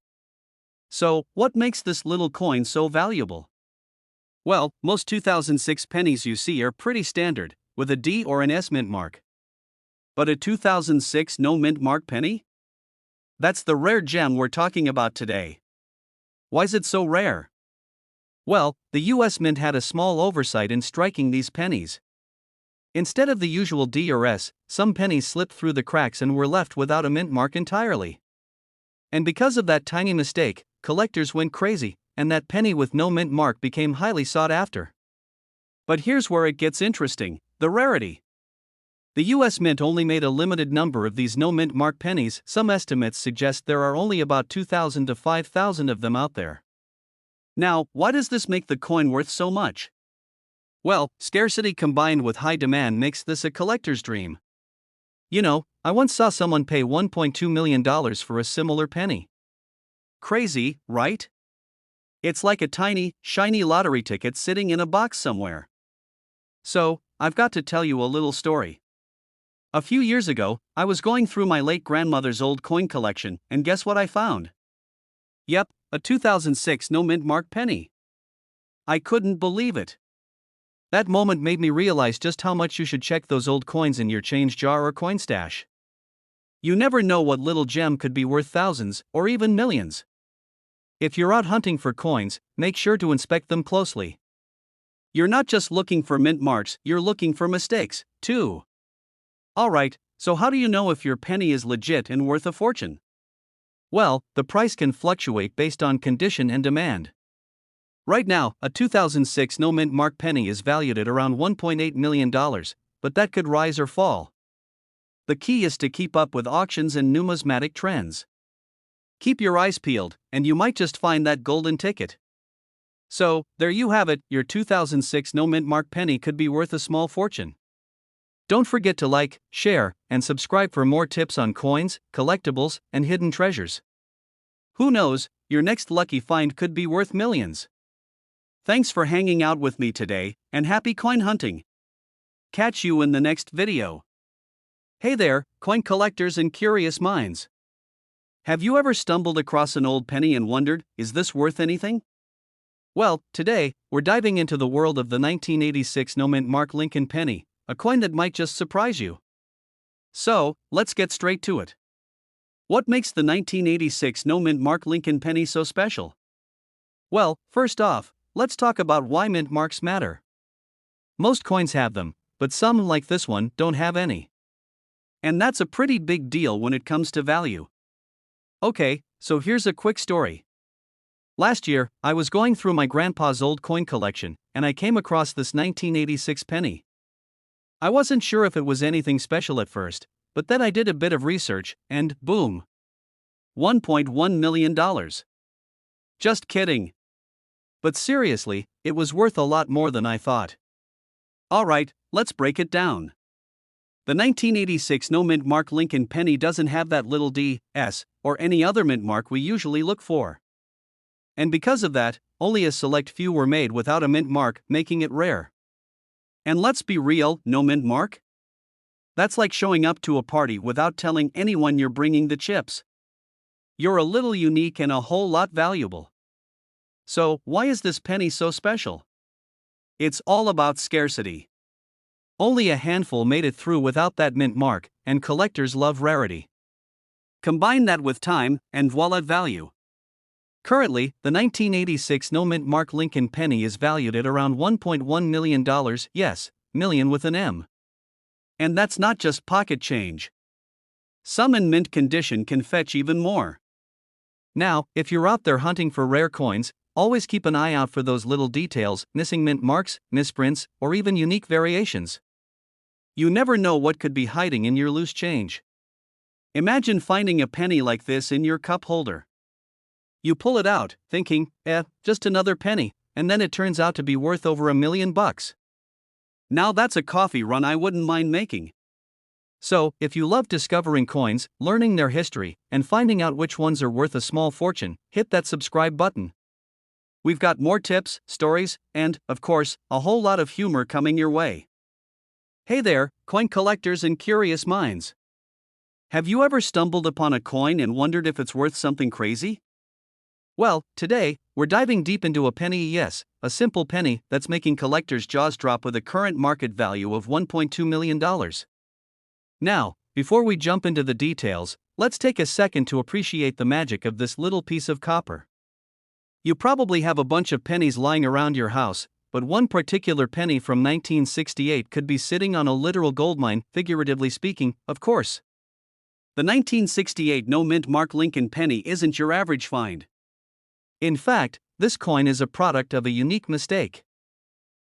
So, what makes this little coin so valuable? Well, most 2006 pennies you see are pretty standard, with a D or an S mint mark. But a 2006 no mint mark penny? That's the rare gem we're talking about today. Why is it so rare? Well, the US Mint had a small oversight in striking these pennies. Instead of the usual D or S, some pennies slipped through the cracks and were left without a mint mark entirely. And because of that tiny mistake, collectors went crazy, and that penny with no mint mark became highly sought after. But here's where it gets interesting: the rarity. The US Mint only made a limited number of these no mint mark pennies. Some estimates suggest there are only about 2,000 to 5,000 of them out there. Now, why does this make the coin worth so much? Well, scarcity combined with high demand makes this a collector's dream. You know, I once saw someone pay $1.2 million for a similar penny. Crazy, right? It's like a tiny, shiny lottery ticket sitting in a box somewhere. So, I've got to tell you a little story. A few years ago, I was going through my late grandmother's old coin collection, and guess what I found? Yep, a 2006 no mint mark penny. I couldn't believe it. That moment made me realize just how much you should check those old coins in your change jar or coin stash. You never know what little gem could be worth thousands, or even millions. If you're out hunting for coins, make sure to inspect them closely. You're not just looking for mint marks, you're looking for mistakes, too. Alright, so how do you know if your penny is legit and worth a fortune? Well, the price can fluctuate based on condition and demand. Right now, a 2006 no mint mark penny is valued at around $1.8 million, but that could rise or fall. The key is to keep up with auctions and numismatic trends. Keep your eyes peeled, and you might just find that golden ticket. So, there you have it, your 2006 no mint mark penny could be worth a small fortune. Don't forget to like, share, and subscribe for more tips on coins, collectibles, and hidden treasures. Who knows, your next lucky find could be worth millions. Thanks for hanging out with me today, and happy coin hunting. Catch you in the next video. Hey there, coin collectors and curious minds. Have you ever stumbled across an old penny and wondered, is this worth anything? Well, today, we're diving into the world of the 1986 no mint mark Lincoln penny, a coin that might just surprise you. So, let's get straight to it. What makes the 1986 no mint mark Lincoln penny so special? Well, first off, let's talk about why mint marks matter. Most coins have them, but some, like this one, don't have any. And that's a pretty big deal when it comes to value. Okay, so here's a quick story. Last year, I was going through my grandpa's old coin collection, and I came across this 1986 penny. I wasn't sure if it was anything special at first, but then I did a bit of research, and boom! $1.1 million. Just kidding. But seriously, it was worth a lot more than I thought. Alright, let's break it down. The 1986 no mint mark Lincoln penny doesn't have that little D, S, or any other mint mark we usually look for. And because of that, only a select few were made without a mint mark, making it rare. And let's be real, no mint mark? That's like showing up to a party without telling anyone you're bringing the chips. You're a little unique and a whole lot valuable. So, why is this penny so special? It's all about scarcity. Only a handful made it through without that mint mark, and collectors love rarity. Combine that with time, and voila, value. Currently, the 1986 no-mint mark Lincoln penny is valued at around $1.1 million, yes, million with an M. And that's not just pocket change. Some in mint condition can fetch even more. Now, if you're out there hunting for rare coins, always keep an eye out for those little details, missing mint marks, misprints, or even unique variations. You never know what could be hiding in your loose change. Imagine finding a penny like this in your cup holder. You pull it out, thinking, just another penny, and then it turns out to be worth over $1 million. Now that's a coffee run I wouldn't mind making. So, if you love discovering coins, learning their history, and finding out which ones are worth a small fortune, hit that subscribe button. We've got more tips, stories, and, of course, a whole lot of humor coming your way. Hey there, coin collectors and curious minds. Have you ever stumbled upon a coin and wondered if it's worth something crazy? Well, today, we're diving deep into a penny, yes, a simple penny that's making collectors' jaws drop with a current market value of $1.2 million. Now, before we jump into the details, let's take a second to appreciate the magic of this little piece of copper. You probably have a bunch of pennies lying around your house, but one particular penny from 1968 could be sitting on a literal goldmine, figuratively speaking, of course. The 1968 no-mint mark Lincoln penny isn't your average find. In fact, this coin is a product of a unique mistake.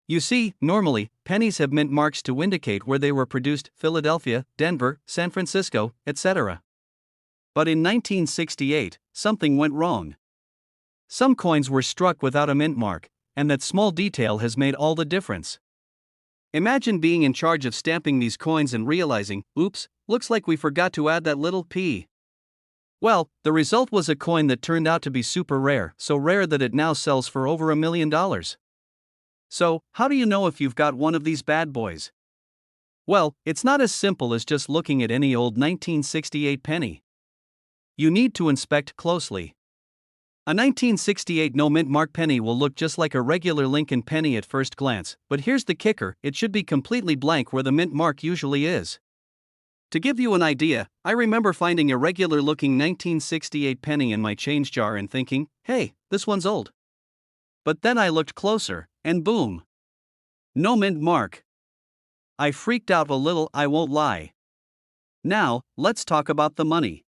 You see, normally, pennies have mint marks to indicate where they were produced: Philadelphia, Denver, San Francisco, etc. But in 1968, something went wrong. Some coins were struck without a mint mark, and that small detail has made all the difference. Imagine being in charge of stamping these coins and realizing, oops, looks like we forgot to add that little P. Well, the result was a coin that turned out to be super rare, so rare that it now sells for over $1 million. So, how do you know if you've got one of these bad boys? Well, it's not as simple as just looking at any old 1968 penny. You need to inspect closely. A 1968 no-mint mark penny will look just like a regular Lincoln penny at first glance, but here's the kicker: it should be completely blank where the mint mark usually is. To give you an idea, I remember finding a regular-looking 1968 penny in my change jar and thinking, hey, this one's old. But then I looked closer, and boom! No mint mark. I freaked out a little, I won't lie. Now, let's talk about the money.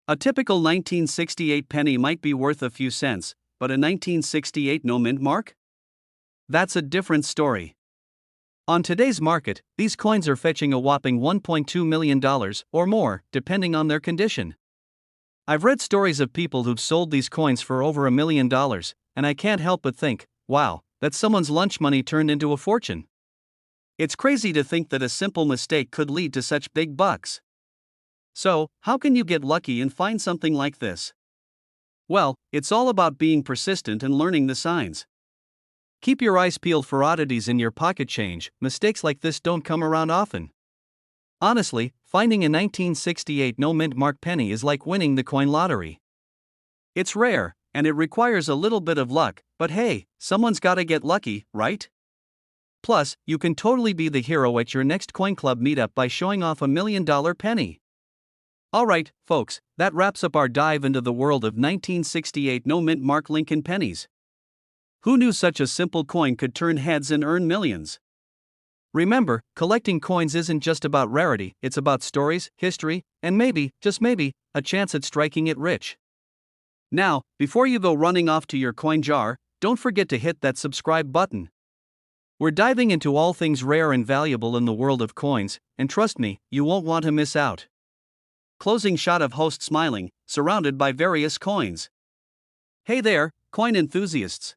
A typical 1968 penny might be worth a few cents, but a 1968 no mint mark? That's a different story. On today's market, these coins are fetching a whopping $1.2 million or more, depending on their condition. I've read stories of people who've sold these coins for over $1 million, and I can't help but think, wow, that's someone's lunch money turned into a fortune. It's crazy to think that a simple mistake could lead to such big bucks. So, how can you get lucky and find something like this? Well, it's all about being persistent and learning the signs. Keep your eyes peeled for oddities in your pocket change. Mistakes like this don't come around often. Honestly, finding a 1968 no-mint mark penny is like winning the coin lottery. It's rare, and it requires a little bit of luck, but hey, someone's gotta get lucky, right? Plus, you can totally be the hero at your next coin club meetup by showing off a $1 million penny. Alright, folks, that wraps up our dive into the world of 1968 no-mint mark Lincoln pennies. Who knew such a simple coin could turn heads and earn millions? Remember, collecting coins isn't just about rarity, it's about stories, history, and maybe, just maybe, a chance at striking it rich. Now, before you go running off to your coin jar, don't forget to hit that subscribe button. We're diving into all things rare and valuable in the world of coins, and trust me, you won't want to miss out. Closing shot of host smiling, surrounded by various coins. Hey there, coin enthusiasts!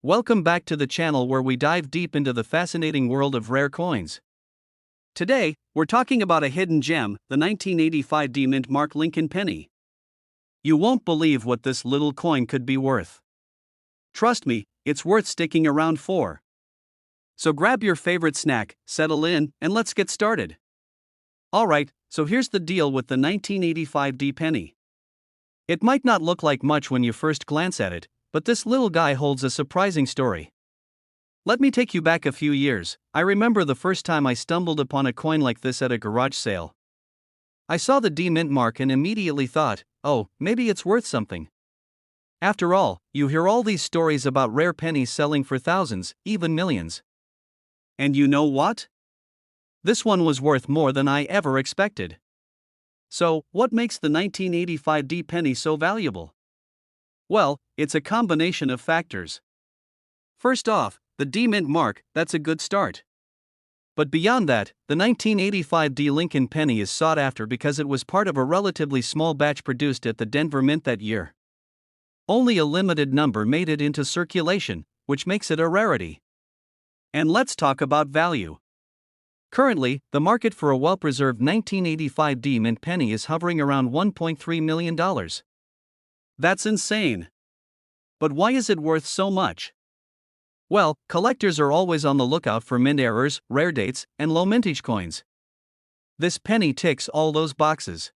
Welcome back to the channel where we dive deep into the fascinating world of rare coins. Today, we're talking about a hidden gem, the 1985 mint mark Lincoln penny. You won't believe what this little coin could be worth. Trust me, it's worth sticking around for. So grab your favorite snack, settle in, and let's get started. Alright, so here's the deal with the 1985 penny. It might not look like much when you first glance at it, but this little guy holds a surprising story. Let me take you back a few years. I remember the first time I stumbled upon a coin like this at a garage sale. I saw the mint mark and immediately thought, oh, maybe it's worth something. After all, you hear all these stories about rare pennies selling for thousands, even millions. And you know what? This one was worth more than I ever expected. So, what makes the 1985 D penny so valuable? Well, it's a combination of factors. First off, the D mint mark, that's a good start. But beyond that, the 1985 D Lincoln penny is sought after because it was part of a relatively small batch produced at the Denver Mint that year. Only a limited number made it into circulation, which makes it a rarity. And let's talk about value. Currently, the market for a well-preserved 1985 D mint penny is hovering around $1.3 million. That's insane. But why is it worth so much? Well, collectors are always on the lookout for mint errors, rare dates, and low mintage coins. This penny ticks all those boxes.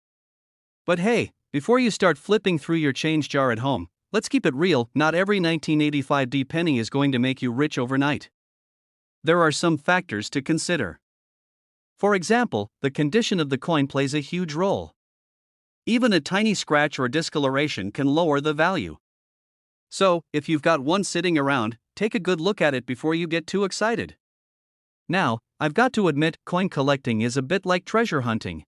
But hey, before you start flipping through your change jar at home, let's keep it real, not every 1985 D penny is going to make you rich overnight. There are some factors to consider. For example, the condition of the coin plays a huge role. Even a tiny scratch or discoloration can lower the value. So, if you've got one sitting around, take a good look at it before you get too excited. Now, I've got to admit, coin collecting is a bit like treasure hunting.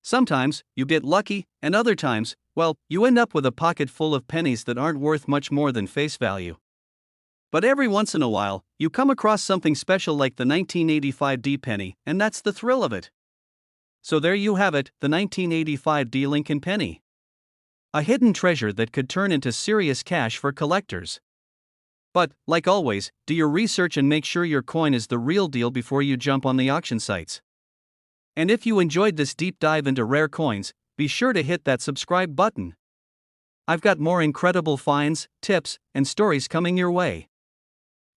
Sometimes, you get lucky, and other times, well, you end up with a pocket full of pennies that aren't worth much more than face value. But every once in a while, you come across something special like the 1985 D penny, and that's the thrill of it. So there you have it, the 1985 D Lincoln penny. A hidden treasure that could turn into serious cash for collectors. But, like always, do your research and make sure your coin is the real deal before you jump on the auction sites. And if you enjoyed this deep dive into rare coins, be sure to hit that subscribe button. I've got more incredible finds, tips, and stories coming your way.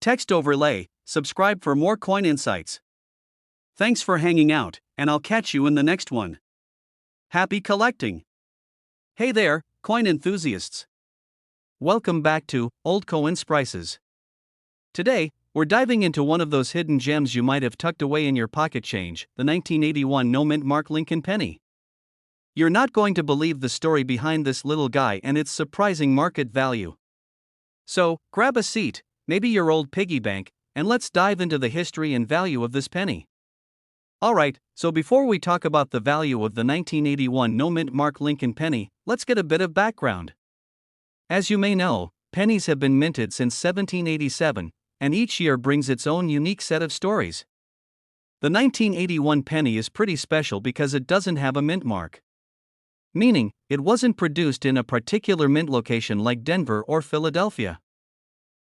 Text overlay, subscribe for more coin insights. Thanks for hanging out, and I'll catch you in the next one. Happy collecting! Hey there, coin enthusiasts! Welcome back to Old Coins Prices. Today, we're diving into one of those hidden gems you might have tucked away in your pocket change, the 1981 no mint mark Lincoln penny. You're not going to believe the story behind this little guy and its surprising market value. So, grab a seat, maybe your old piggy bank, and let's dive into the history and value of this penny. Alright, so before we talk about the value of the 1981 no mint mark Lincoln penny, let's get a bit of background. As you may know, pennies have been minted since 1787, and each year brings its own unique set of stories. The 1981 penny is pretty special because it doesn't have a mint mark. Meaning, it wasn't produced in a particular mint location like Denver or Philadelphia.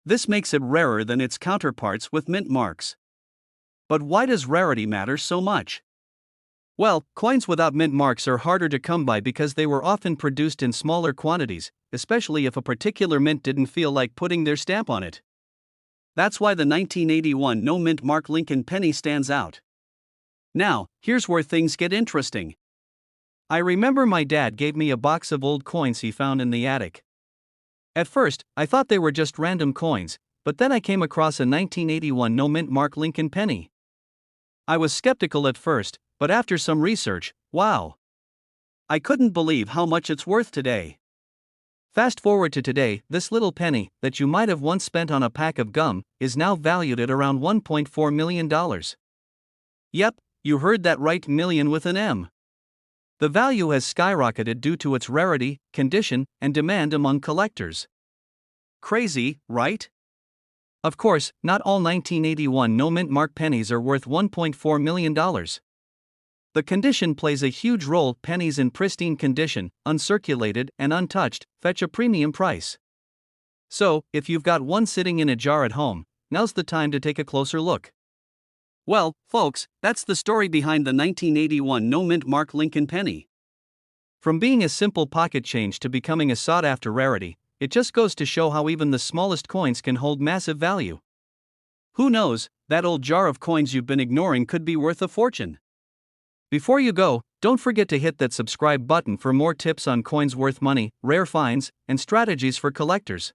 This makes it rarer than its counterparts with mint marks. But why does rarity matter so much? Well, coins without mint marks are harder to come by because they were often produced in smaller quantities, especially if a particular mint didn't feel like putting their stamp on it. That's why the 1981 no mint mark Lincoln penny stands out. Now, here's where things get interesting. I remember my dad gave me a box of old coins he found in the attic. At first, I thought they were just random coins, but then I came across a 1981 no mint mark Lincoln penny. I was skeptical at first, but after some research, wow! I couldn't believe how much it's worth today. Fast forward to today, this little penny, that you might have once spent on a pack of gum, is now valued at around $1.4 million. Yep, you heard that right, million with an M. The value has skyrocketed due to its rarity, condition, and demand among collectors. Crazy, right? Of course, not all 1981 no mint mark pennies are worth $1.4 million. The condition plays a huge role. Pennies in pristine condition, uncirculated and untouched, fetch a premium price. So, if you've got one sitting in a jar at home, now's the time to take a closer look. Well, folks, that's the story behind the 1981 no mint mark Lincoln penny. From being a simple pocket change to becoming a sought-after rarity, it just goes to show how even the smallest coins can hold massive value. Who knows, that old jar of coins you've been ignoring could be worth a fortune. Before you go, don't forget to hit that subscribe button for more tips on coins worth money, rare finds, and strategies for collectors.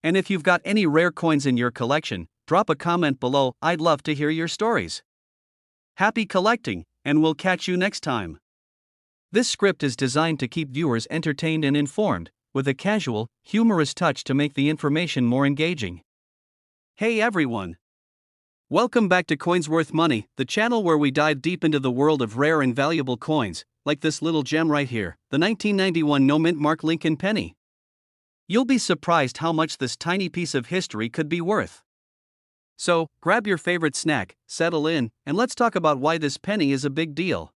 And if you've got any rare coins in your collection, drop a comment below. I'd love to hear your stories. Happy collecting, and we'll catch you next time. This script is designed to keep viewers entertained and informed, with a casual, humorous touch to make the information more engaging. Hey everyone! Welcome back to Coins Worth Money, the channel where we dive deep into the world of rare and valuable coins, like this little gem right here, the 1991 no-mint mark Lincoln penny. You'll be surprised how much this tiny piece of history could be worth. So, grab your favorite snack, settle in, and let's talk about why this penny is a big deal.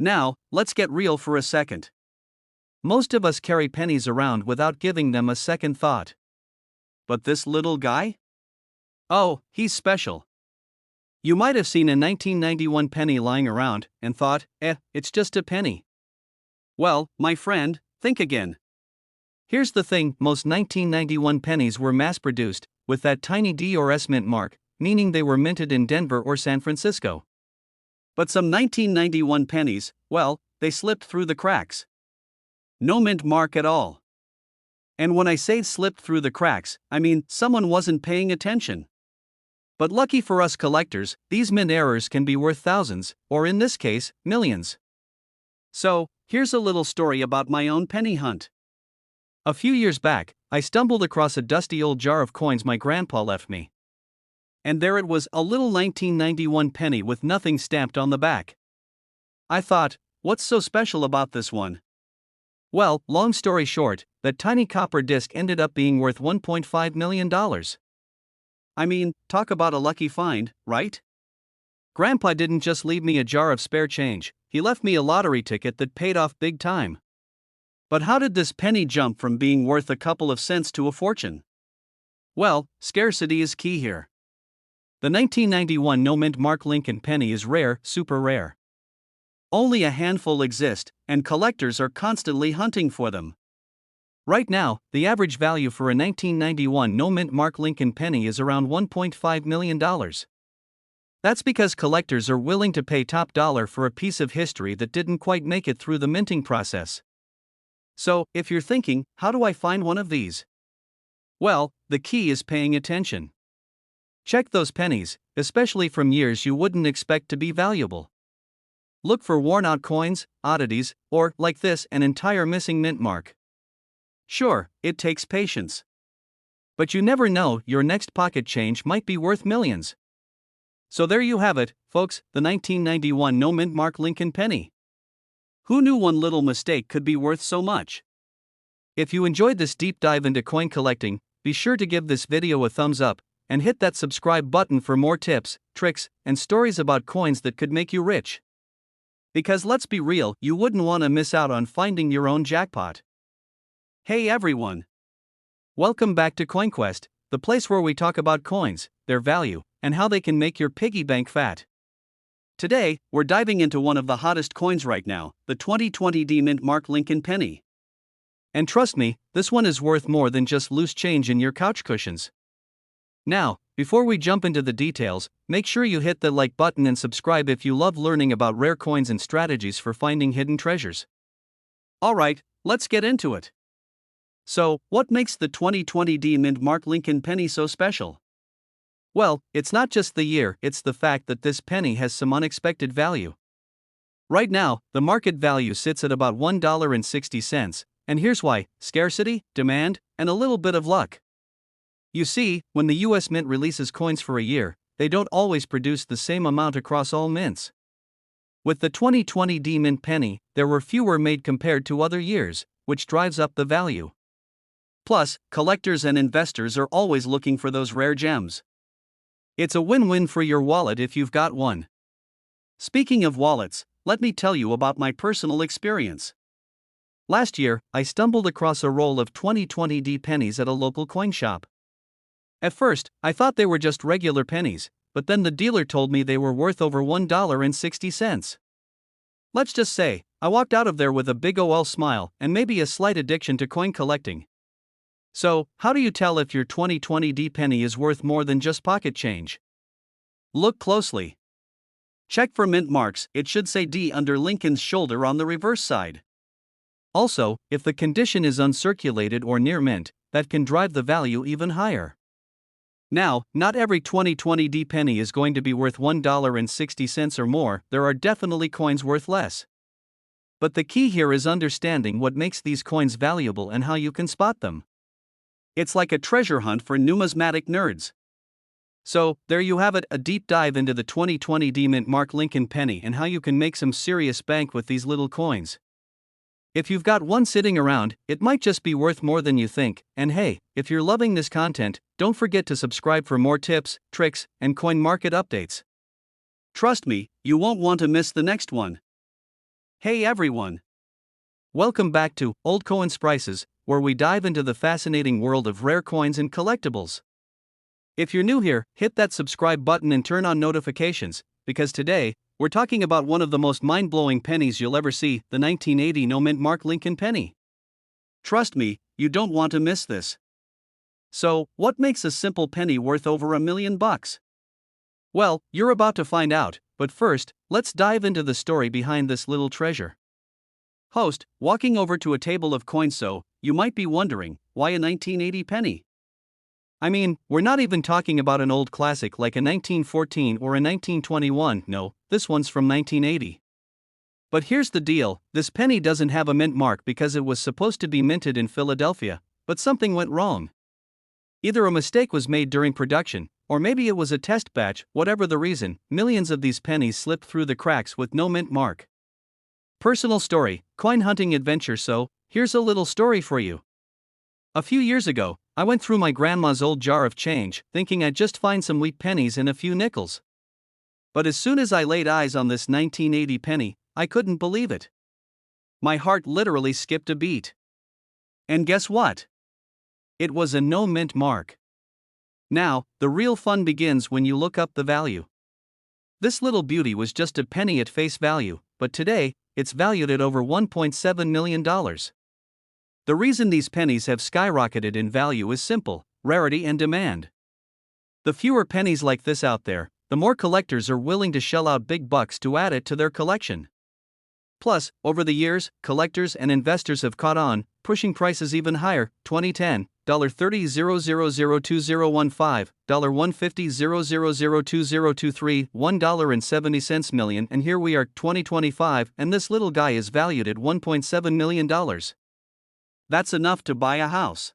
Now, let's get real for a second. Most of us carry pennies around without giving them a second thought. But this little guy? Oh, he's special. You might have seen a 1991 penny lying around and thought, it's just a penny. Well, my friend, think again. Here's the thing, most 1991 pennies were mass-produced, with that tiny D or S mint mark, meaning they were minted in Denver or San Francisco. But some 1991 pennies, well, they slipped through the cracks. No mint mark at all. And when I say slipped through the cracks, I mean someone wasn't paying attention. But lucky for us collectors, these mint errors can be worth thousands, or in this case, millions. So, here's a little story about my own penny hunt. A few years back, I stumbled across a dusty old jar of coins my grandpa left me. And there it was, a little 1991 penny with nothing stamped on the back. I thought, what's so special about this one? Well, long story short, that tiny copper disc ended up being worth $1.5 million. I mean, talk about a lucky find, right? Grandpa didn't just leave me a jar of spare change, he left me a lottery ticket that paid off big time. But how did this penny jump from being worth a couple of cents to a fortune? Well, scarcity is key here. The 1991 no-mint mark Lincoln penny is rare, super rare. Only a handful exist, and collectors are constantly hunting for them. Right now, the average value for a 1991 no-mint mark Lincoln penny is around $1.5 million. That's because collectors are willing to pay top dollar for a piece of history that didn't quite make it through the minting process. So, if you're thinking, how do I find one of these? Well, the key is paying attention. Check those pennies, especially from years you wouldn't expect to be valuable. Look for worn-out coins, oddities, or, like this, an entire missing mint mark. Sure, it takes patience. But you never know, your next pocket change might be worth millions. So there you have it, folks, the 1991 no-mint mark Lincoln penny. Who knew one little mistake could be worth so much? If you enjoyed this deep dive into coin collecting, be sure to give this video a thumbs up, and hit that subscribe button for more tips, tricks, and stories about coins that could make you rich. Because let's be real, you wouldn't want to miss out on finding your own jackpot. Hey everyone! Welcome back to CoinQuest, the place where we talk about coins, their value, and how they can make your piggy bank fat. Today, we're diving into one of the hottest coins right now, the 2020 D mint mark Lincoln penny. And trust me, this one is worth more than just loose change in your couch cushions. Now, before we jump into the details, make sure you hit the like button and subscribe if you love learning about rare coins and strategies for finding hidden treasures. Alright, let's get into it. So, what makes the 2020 D mint mark Lincoln penny so special? Well, it's not just the year, it's the fact that this penny has some unexpected value. Right now, the market value sits at about $1.60, and here's why: scarcity, demand, and a little bit of luck. You see, when the US Mint releases coins for a year, they don't always produce the same amount across all mints. With the 2020 D mint penny, there were fewer made compared to other years, which drives up the value. Plus, collectors and investors are always looking for those rare gems. It's a win-win for your wallet if you've got one. Speaking of wallets, let me tell you about my personal experience. Last year, I stumbled across a roll of 2020 D pennies at a local coin shop. At first, I thought they were just regular pennies, but then the dealer told me they were worth over $1.60. Let's just say, I walked out of there with a big ol' smile and maybe a slight addiction to coin collecting. So, how do you tell if your 2020 D penny is worth more than just pocket change? Look closely. Check for mint marks, it should say D under Lincoln's shoulder on the reverse side. Also, if the condition is uncirculated or near mint, that can drive the value even higher. Now, not every 2020 D penny is going to be worth $1.60 or more, there are definitely coins worth less. But the key here is understanding what makes these coins valuable and how you can spot them. It's like a treasure hunt for numismatic nerds. So, there you have it, a deep dive into the 2020 Mint Mark Lincoln penny and how you can make some serious bank with these little coins. If you've got one sitting around, it might just be worth more than you think. And hey, if you're loving this content, don't forget to subscribe for more tips, tricks, and coin market updates. Trust me, you won't want to miss the next one. Hey everyone! Welcome back to Old Coins Prices, where we dive into the fascinating world of rare coins and collectibles. If you're new here, hit that subscribe button and turn on notifications, because today, we're talking about one of the most mind-blowing pennies you'll ever see, the 1980 Mint Mark Lincoln penny. Trust me, you don't want to miss this. So, what makes a simple penny worth over $1 million? Well, you're about to find out, but first, let's dive into the story behind this little treasure. Host, walking over to a table of coins, so you might be wondering, why a 1980 penny? I mean, we're not even talking about an old classic like a 1914 or a 1921, no, this one's from 1980. But here's the deal, this penny doesn't have a mint mark because it was supposed to be minted in Philadelphia, but something went wrong. Either a mistake was made during production, or maybe it was a test batch. Whatever the reason, millions of these pennies slipped through the cracks with no mint mark. Personal story, coin hunting adventure. So, here's a little story for you. A few years ago, I went through my grandma's old jar of change, thinking I'd just find some wheat pennies and a few nickels. But as soon as I laid eyes on this 1980 penny, I couldn't believe it. My heart literally skipped a beat. And guess what? It was a no mint mark. Now, the real fun begins when you look up the value. This little beauty was just a penny at face value, but today, it's valued at over $1.7 million. The reason these pennies have skyrocketed in value is simple: rarity and demand. The fewer pennies like this out there, the more collectors are willing to shell out big bucks to add it to their collection. Plus, over the years, collectors and investors have caught on, pushing prices even higher. 2010, $30,000,2015, $150,000,2023, $1.70 million, and here we are, 2025, and this little guy is valued at $1.7 million. That's enough to buy a house.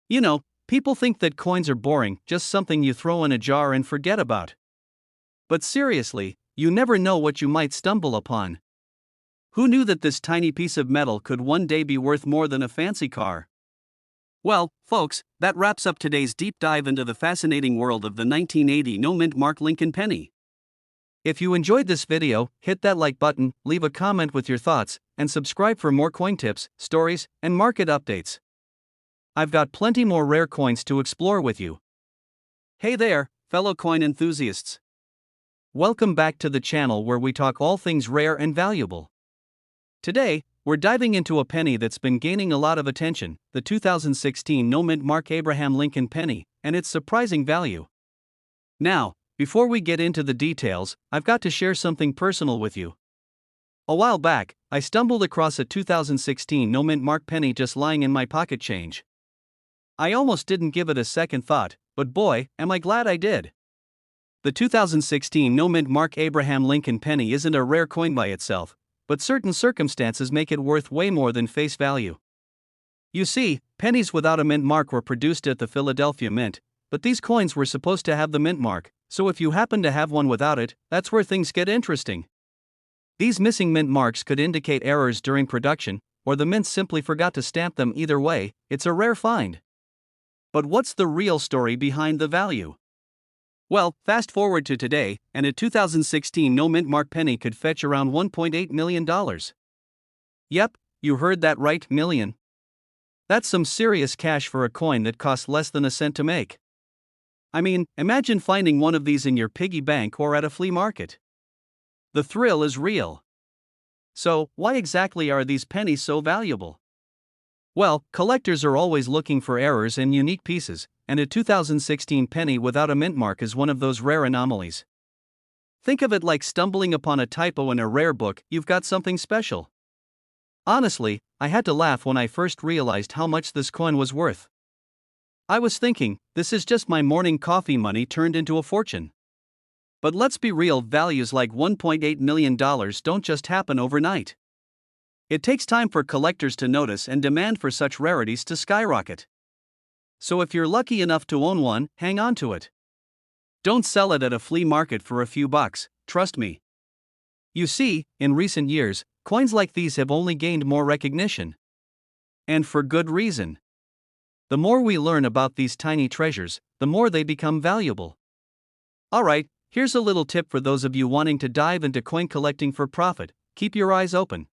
You know, people think that coins are boring, just something you throw in a jar and forget about. But seriously, you never know what you might stumble upon. Who knew that this tiny piece of metal could one day be worth more than a fancy car? Well, folks, that wraps up today's deep dive into the fascinating world of the 1980 Mint Mark Lincoln penny. If you enjoyed this video, hit that like button, leave a comment with your thoughts, and subscribe for more coin tips, stories, and market updates. I've got plenty more rare coins to explore with you. Hey there, fellow coin enthusiasts. Welcome back to the channel where we talk all things rare and valuable. Today, we're diving into a penny that's been gaining a lot of attention, the 2016 Mint Mark Abraham Lincoln penny, and its surprising value. Now, before we get into the details, I've got to share something personal with you. A while back, I stumbled across a 2016 Mint Mark penny just lying in my pocket change. I almost didn't give it a second thought, but boy, am I glad I did. The 2016 Mint Mark Abraham Lincoln penny isn't a rare coin by itself, but certain circumstances make it worth way more than face value. You see, pennies without a mint mark were produced at the Philadelphia Mint, but these coins were supposed to have the mint mark, so if you happen to have one without it, that's where things get interesting. These missing mint marks could indicate errors during production, or the mint simply forgot to stamp them. Either way, it's a rare find. But what's the real story behind the value? Well, fast forward to today, and a 2016 Mint Mark penny could fetch around $1.8 million. Yep, you heard that right, million. That's some serious cash for a coin that costs less than a cent to make. I mean, imagine finding one of these in your piggy bank or at a flea market. The thrill is real. So, why exactly are these pennies so valuable? Well, collectors are always looking for errors and unique pieces, and a 2016 penny without a mint mark is one of those rare anomalies. Think of it like stumbling upon a typo in a rare book. You've got something special. Honestly, I had to laugh when I first realized how much this coin was worth. I was thinking, this is just my morning coffee money turned into a fortune. But let's be real, values like $1.8 million don't just happen overnight. It takes time for collectors to notice and demand for such rarities to skyrocket. So if you're lucky enough to own one, hang on to it. Don't sell it at a flea market for a few bucks, trust me. You see, in recent years, coins like these have only gained more recognition. And for good reason. The more we learn about these tiny treasures, the more they become valuable. Alright, here's a little tip for those of you wanting to dive into coin collecting for profit: keep your eyes open.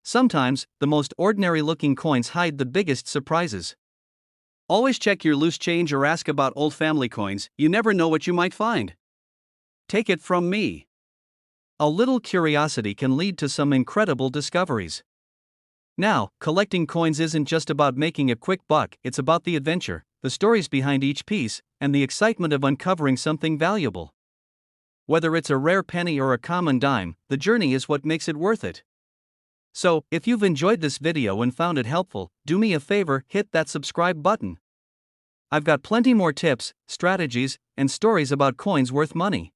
Sometimes, the most ordinary looking coins hide the biggest surprises. Always check your loose change or ask about old family coins, you never know what you might find. Take it from me. A little curiosity can lead to some incredible discoveries. Now, collecting coins isn't just about making a quick buck, it's about the adventure, the stories behind each piece, and the excitement of uncovering something valuable. Whether it's a rare penny or a common dime, the journey is what makes it worth it. So, if you've enjoyed this video and found it helpful, do me a favor, hit that subscribe button. I've got plenty more tips, strategies, and stories about coins worth money.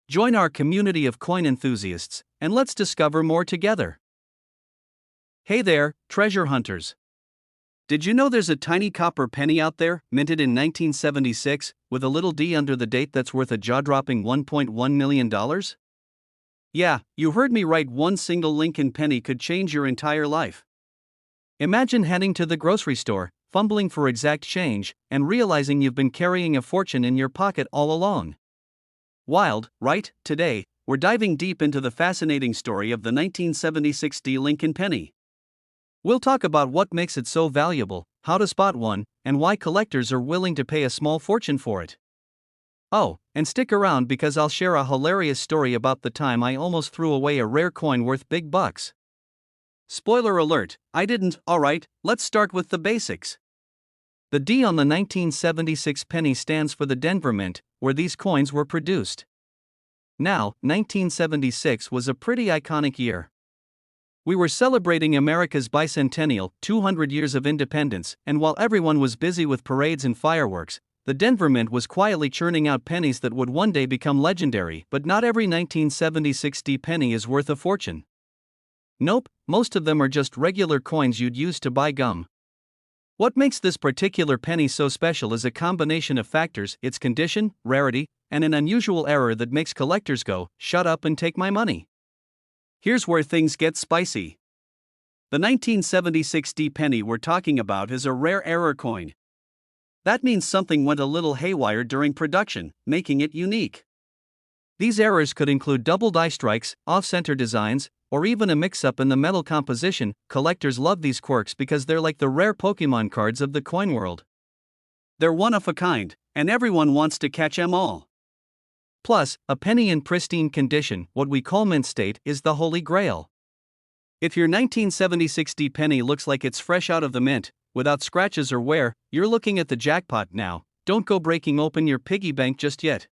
Join our community of coin enthusiasts, and let's discover more together. Hey there, treasure hunters. Did you know there's a tiny copper penny out there, minted in 1976, with a little d under the date that's worth a jaw-dropping $1.1 million? Yeah, you heard me right, one single Lincoln penny could change your entire life. Imagine heading to the grocery store, fumbling for exact change, and realizing you've been carrying a fortune in your pocket all along. Wild, right? Today, we're diving deep into the fascinating story of the 1976 D Lincoln penny. We'll talk about what makes it so valuable, how to spot one, and why collectors are willing to pay a small fortune for it. Oh, and stick around because I'll share a hilarious story about the time I almost threw away a rare coin worth big bucks. Spoiler alert, I didn't. Alright, let's start with the basics. The D on the 1976 penny stands for the Denver Mint, where these coins were produced. Now, 1976 was a pretty iconic year. We were celebrating America's bicentennial, 200 years of independence, and while everyone was busy with parades and fireworks, the Denver Mint was quietly churning out pennies that would one day become legendary. But not every 1976 D penny is worth a fortune. Nope, most of them are just regular coins you'd use to buy gum. What makes this particular penny so special is a combination of factors: its condition, rarity, and an unusual error that makes collectors go, "Shut up and take my money." Here's where things get spicy. The 1976 D penny we're talking about is a rare error coin. That means something went a little haywire during production, making it unique. These errors could include double die strikes, off-center designs, or even a mix-up in the metal composition. Collectors love these quirks because they're like the rare Pokemon cards of the coin world. They're one of a kind, and everyone wants to catch 'em all. Plus, a penny in pristine condition, what we call mint state, is the holy grail. If your 1976 D penny looks like it's fresh out of the mint, without scratches or wear, you're looking at the jackpot now. Don't go breaking open your piggy bank just yet.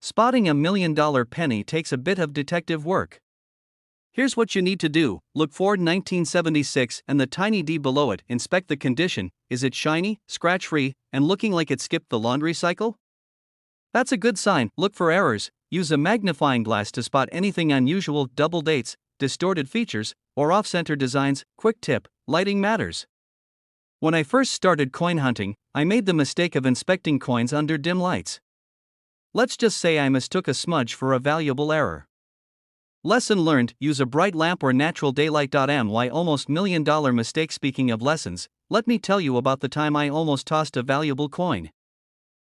Spotting $1 million penny takes a bit of detective work. Here's what you need to do: look for 1976 and the tiny D below it, inspect the condition. Is it shiny, scratch-free, and looking like it skipped the laundry cycle? That's a good sign. Look for errors. Use a magnifying glass to spot anything unusual: double dates, distorted features, or off-center designs. Quick tip: lighting matters. When I first started coin hunting, I made the mistake of inspecting coins under dim lights. Let's just say I mistook a smudge for a valuable error. Lesson learned: use a bright lamp or natural daylight. My almost $1 million mistake. Speaking of lessons, let me tell you about the time I almost tossed a valuable coin.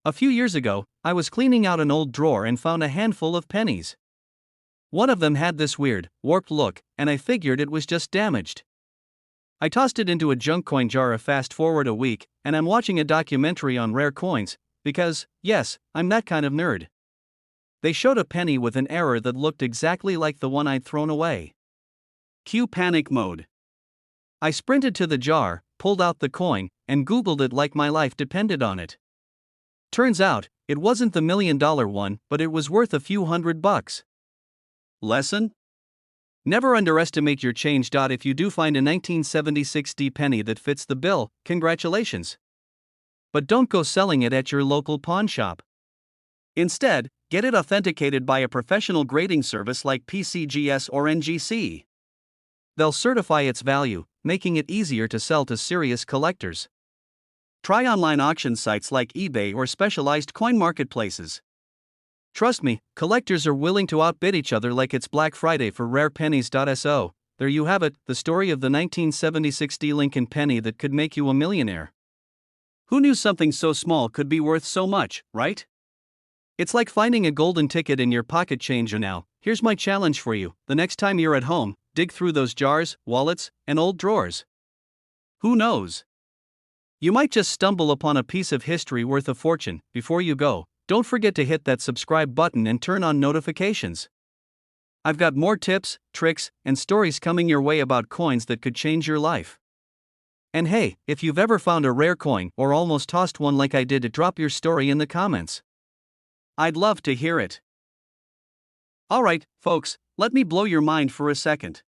A few years ago, I was cleaning out an old drawer and found a handful of pennies. One of them had this weird, warped look, and I figured it was just damaged. I tossed it into a junk coin jar. Fast forward a week, and I'm watching a documentary on rare coins, because, yes, I'm that kind of nerd. They showed a penny with an error that looked exactly like the one I'd thrown away. Cue panic mode. I sprinted to the jar, pulled out the coin, and Googled it like my life depended on it. Turns out, it wasn't the $1 million one, but it was worth a few $100. Lesson? Never underestimate your change. If you do find a 1976 D penny that fits the bill, congratulations. But don't go selling it at your local pawn shop. Instead, get it authenticated by a professional grading service like PCGS or NGC. They'll certify its value, making it easier to sell to serious collectors. Try online auction sites like eBay or specialized coin marketplaces. Trust me, collectors are willing to outbid each other like it's Black Friday for rare pennies. So, there you have it, the story of the 1976 D Lincoln penny that could make you a millionaire. Who knew something so small could be worth so much, right? It's like finding a golden ticket in your pocket changer. Now, here's my challenge for you: the next time you're at home, dig through those jars, wallets, and old drawers. Who knows? You might just stumble upon a piece of history worth a fortune. Before you go, don't forget to hit that subscribe button and turn on notifications. I've got more tips, tricks, and stories coming your way about coins that could change your life. And hey, if you've ever found a rare coin or almost tossed one like I did, drop your story in the comments. I'd love to hear it. Alright, folks, let me blow your mind for a second.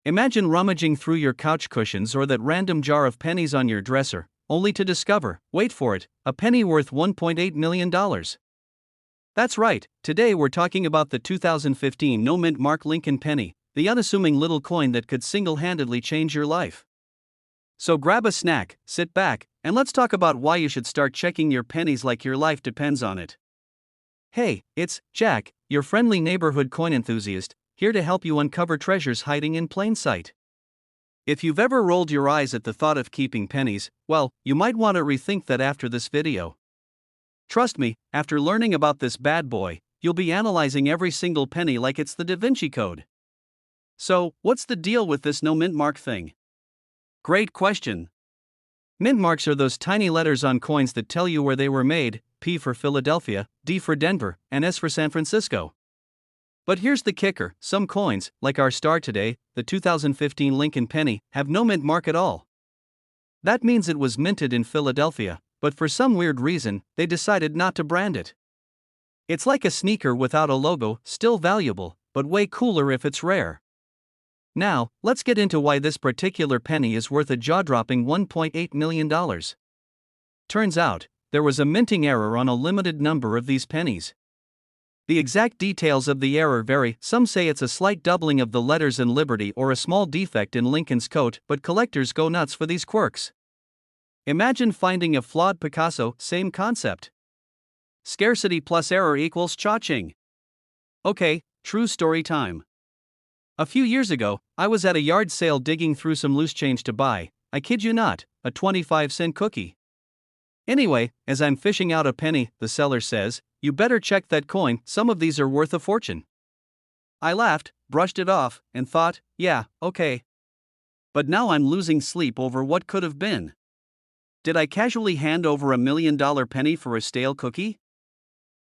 Imagine rummaging through your couch cushions or that random jar of pennies on your dresser, only to discover, wait for it, a penny worth $1.8 million. That's right, today we're talking about the 2015 no-mint mark Lincoln penny, the unassuming little coin that could single-handedly change your life. So grab a snack, sit back, and let's talk about why you should start checking your pennies like your life depends on it. Hey, it's Jack, your friendly neighborhood coin enthusiast, here to help you uncover treasures hiding in plain sight. If you've ever rolled your eyes at the thought of keeping pennies, well, you might want to rethink that after this video. Trust me, after learning about this bad boy, you'll be analyzing every single penny like it's the Da Vinci Code. So, what's the deal with this no mint mark thing? Great question. Mint marks are those tiny letters on coins that tell you where they were made: P for Philadelphia, D for Denver, and S for San Francisco. But here's the kicker: some coins, like our star today, the 2015 Lincoln penny, have no mint mark at all. That means it was minted in Philadelphia, but for some weird reason, they decided not to brand it. It's like a sneaker without a logo, still valuable, but way cooler if it's rare. Now, let's get into why this particular penny is worth a jaw-dropping $1.8 million. Turns out, there was a minting error on a limited number of these pennies. The exact details of the error vary. Some say it's a slight doubling of the letters in Liberty or a small defect in Lincoln's coat, but collectors go nuts for these quirks. Imagine finding a flawed Picasso, same concept. Scarcity plus error equals cha-ching. Okay, true story time. A few years ago, I was at a yard sale digging through some loose change to buy, I kid you not, a 25-cent cookie. Anyway, as I'm fishing out a penny, the seller says, "You better check that coin, some of these are worth a fortune." I laughed, brushed it off, and thought, yeah, okay. But now I'm losing sleep over what could have been. Did I casually hand over $1 million penny for a stale cookie?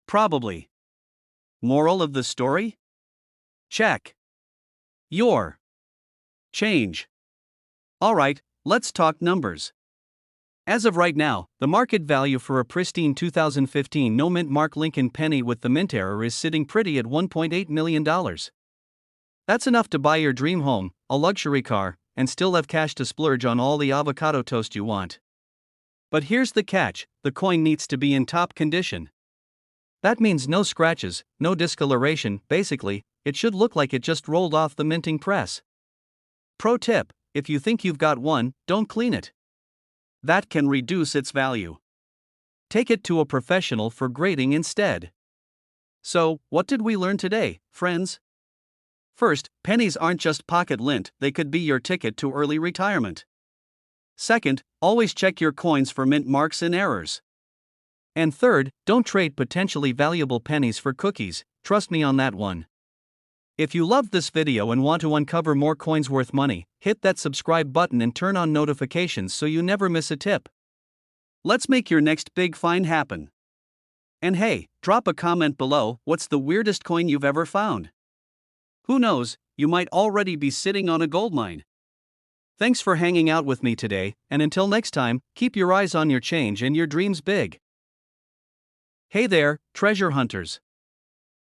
Probably. Moral of the story? Check your change. Alright, let's talk numbers. As of right now, the market value for a pristine 2015 no-mint mark Lincoln penny with the mint error is sitting pretty at $1.8 million. That's enough to buy your dream home, a luxury car, and still have cash to splurge on all the avocado toast you want. But here's the catch: the coin needs to be in top condition. That means no scratches, no discoloration. Basically, it should look like it just rolled off the minting press. Pro tip: if you think you've got one, don't clean it. That can reduce its value. Take it to a professional for grading instead. So, what did we learn today, friends? First, pennies aren't just pocket lint, they could be your ticket to early retirement. Second, always check your coins for mint marks and errors. And third, don't trade potentially valuable pennies for cookies, trust me on that one. If you loved this video and want to uncover more coins worth money, hit that subscribe button and turn on notifications so you never miss a tip. Let's make your next big find happen. And hey, drop a comment below: what's the weirdest coin you've ever found? Who knows, you might already be sitting on a goldmine. Thanks for hanging out with me today, and until next time, keep your eyes on your change and your dreams big. Hey there, treasure hunters.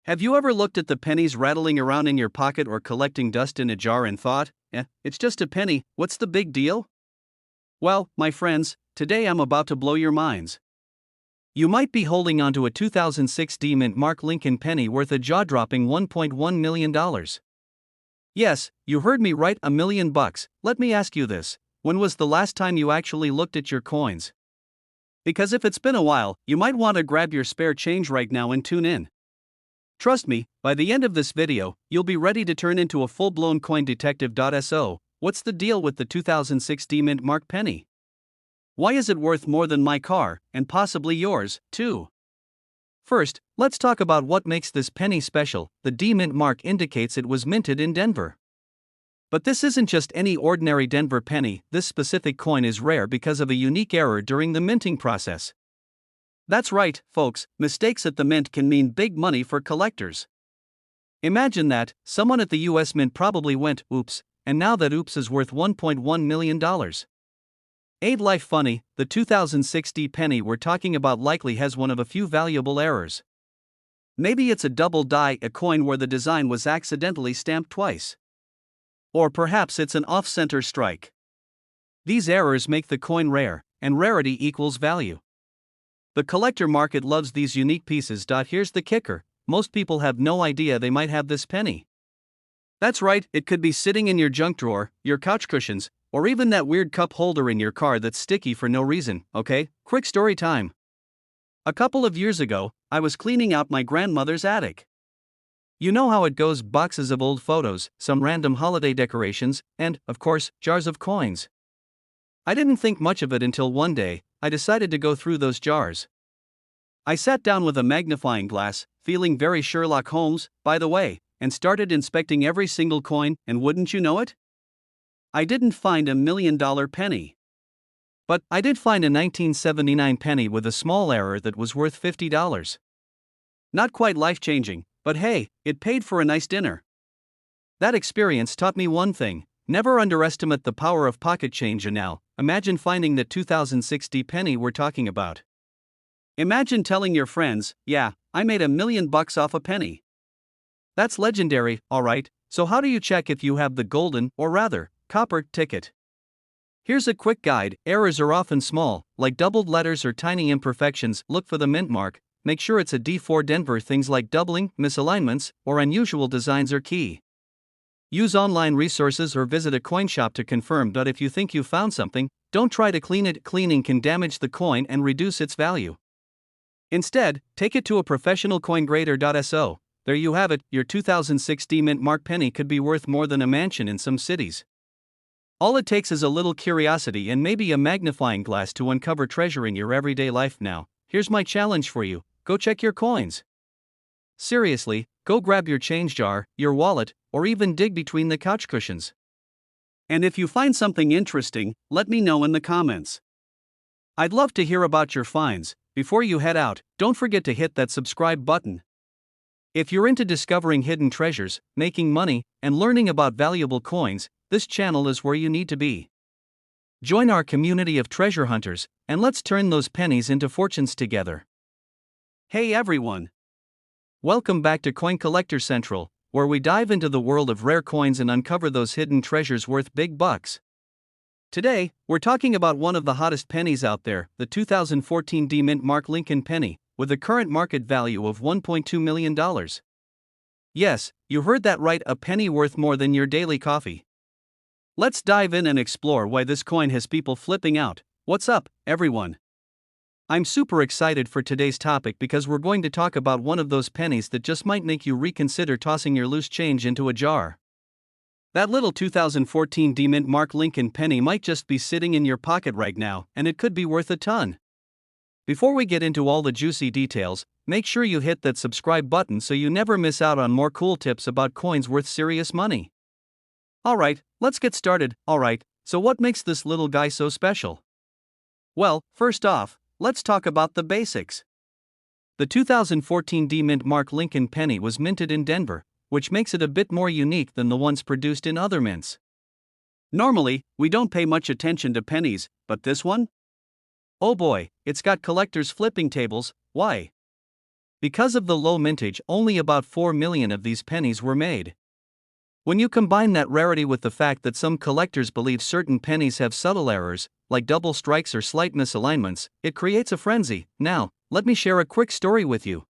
Have you ever looked at the pennies rattling around in your pocket or collecting dust in a jar and thought, it's just a penny, what's the big deal? Well, my friends, today I'm about to blow your minds. You might be holding onto a 2006 D mint mark Lincoln penny worth a jaw-dropping $1.1 million. Yes, you heard me right, $1 million. Let me ask you this. When was the last time you actually looked at your coins? Because if it's been a while, you might want to grab your spare change right now and tune in. Trust me, by the end of this video, you'll be ready to turn into a full-blown coin detective. So, what's the deal with the 2006 D-Mint Mark penny? Why is it worth more than my car, and possibly yours, too? First, let's talk about what makes this penny special. The D-Mint mark indicates it was minted in Denver. But this isn't just any ordinary Denver penny. This specific coin is rare because of a unique error during the minting process. That's right, folks, mistakes at the mint can mean big money for collectors. Imagine that, someone at the US Mint probably went, oops, and now that oops is worth $1.1 million. Ain't life funny? The 2006 D penny we're talking about likely has one of a few valuable errors. Maybe it's a double die, a coin where the design was accidentally stamped twice. Or perhaps it's an off-center strike. These errors make the coin rare, and rarity equals value. The collector market loves these unique pieces. Here's the kicker: most people have no idea they might have this penny. That's right, it could be sitting in your junk drawer, your couch cushions, or even that weird cup holder in your car that's sticky for no reason. Okay, quick story time. A couple of years ago, I was cleaning out my grandmother's attic. You know how it goes: boxes of old photos, some random holiday decorations, and, of course, jars of coins. I didn't think much of it until one day, I decided to go through those jars. I sat down with a magnifying glass, feeling very Sherlock Holmes, by the way, and started inspecting every single coin, and wouldn't you know it? I didn't find $1 million penny. But I did find a 1979 penny with a small error that was worth $50. Not quite life-changing, but hey, it paid for a nice dinner. That experience taught me one thing: never underestimate the power of pocket change. And now, imagine finding the 2006 D penny we're talking about. Imagine telling your friends, yeah, I made $1 million off a penny. That's legendary, alright. So how do you check if you have the golden, or rather, copper, ticket? Here's a quick guide. Errors are often small, like doubled letters or tiny imperfections. Look for the mint mark. Make sure it's a D4 Denver. Things like doubling, misalignments, or unusual designs are key. Use online resources or visit a coin shop to confirm. But if you think you found something, don't try to clean it. Cleaning can damage the coin and reduce its value. Instead, take it to a professional coin grader. So, there you have it. Your 2006 D-Mint Mark penny could be worth more than a mansion in some cities. All it takes is a little curiosity and maybe a magnifying glass to uncover treasure in your everyday life. Now, here's my challenge for you: go check your coins. Seriously, go grab your change jar, your wallet, or even dig between the couch cushions. And if you find something interesting, let me know in the comments. I'd love to hear about your finds. Before you head out, don't forget to hit that subscribe button. If you're into discovering hidden treasures, making money, and learning about valuable coins, this channel is where you need to be. Join our community of treasure hunters, and let's turn those pennies into fortunes together. Hey everyone! Welcome back to Coin Collector Central, where we dive into the world of rare coins and uncover those hidden treasures worth big bucks. Today, we're talking about one of the hottest pennies out there, the 2014 D-Mint Mark Lincoln penny, with a current market value of $1.2 million. Yes, you heard that right, a penny worth more than your daily coffee. Let's dive in and explore why this coin has people flipping out. What's up, everyone? I'm super excited for today's topic because we're going to talk about one of those pennies that just might make you reconsider tossing your loose change into a jar. That little 2014 D-Mint Mark Lincoln penny might just be sitting in your pocket right now, and it could be worth a ton. Before we get into all the juicy details, make sure you hit that subscribe button so you never miss out on more cool tips about coins worth serious money. Alright, let's get started. Alright, so what makes this little guy so special? Well, first off, let's talk about the basics. The 2014 D-Mint Mark Lincoln penny was minted in Denver, which makes it a bit more unique than the ones produced in other mints. Normally, we don't pay much attention to pennies, but this one? Oh boy, it's got collectors flipping tables. Why? Because of the low mintage, only about 4 million of these pennies were made. When you combine that rarity with the fact that some collectors believe certain pennies have subtle errors, like double strikes or slight misalignments, it creates a frenzy. Now, let me share a quick story with you.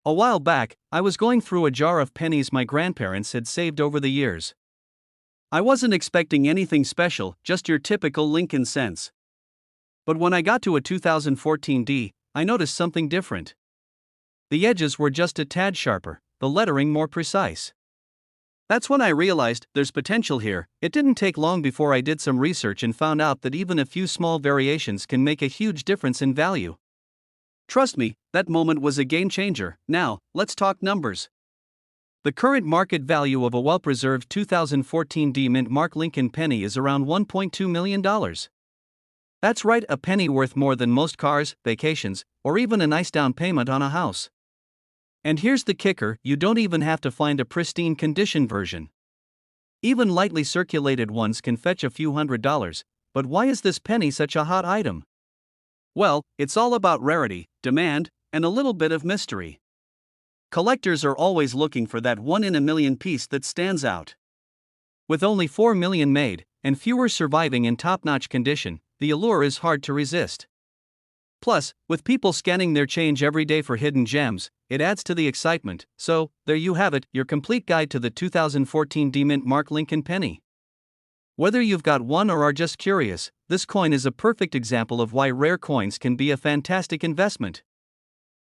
A while back, I was going through a jar of pennies my grandparents had saved over the years. I wasn't expecting anything special, just your typical Lincoln cents. But when I got to a 2014 D, I noticed something different. The edges were just a tad sharper, the lettering more precise. That's when I realized there's potential here. It didn't take long before I did some research and found out that even a few small variations can make a huge difference in value. Trust me, that moment was a game changer. Now, let's talk numbers. The current market value of a well-preserved 2014 D Mint Mark Lincoln penny is around $1.2 million. That's right, a penny worth more than most cars, vacations, or even a nice down payment on a house. And here's the kicker, you don't even have to find a pristine condition version. Even lightly circulated ones can fetch a few $100s, but why is this penny such a hot item? Well, it's all about rarity, demand, and a little bit of mystery. Collectors are always looking for that one-in-a-million piece that stands out. With only 4 million made, and fewer surviving in top-notch condition, the allure is hard to resist. Plus, with people scanning their change every day for hidden gems, it adds to the excitement. So, there you have it, your complete guide to the 2014 D Mint Mark Lincoln penny. Whether you've got one or are just curious, this coin is a perfect example of why rare coins can be a fantastic investment.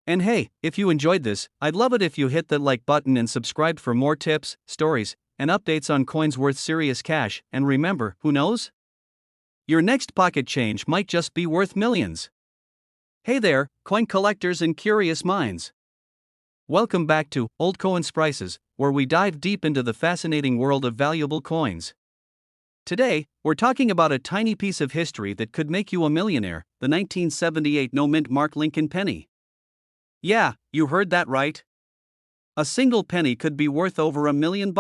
And hey, if you enjoyed this, I'd love it if you hit the like button and subscribe for more tips, stories, and updates on coins worth serious cash. And remember, who knows? Your next pocket change might just be worth millions. Hey there, coin collectors and curious minds. Welcome back to Old Coins Prices, where we dive deep into the fascinating world of valuable coins. Today, we're talking about a tiny piece of history that could make you a millionaire, the 1978 No Mint Mark Lincoln penny. Yeah, you heard that right. A single penny could be worth over $1 million.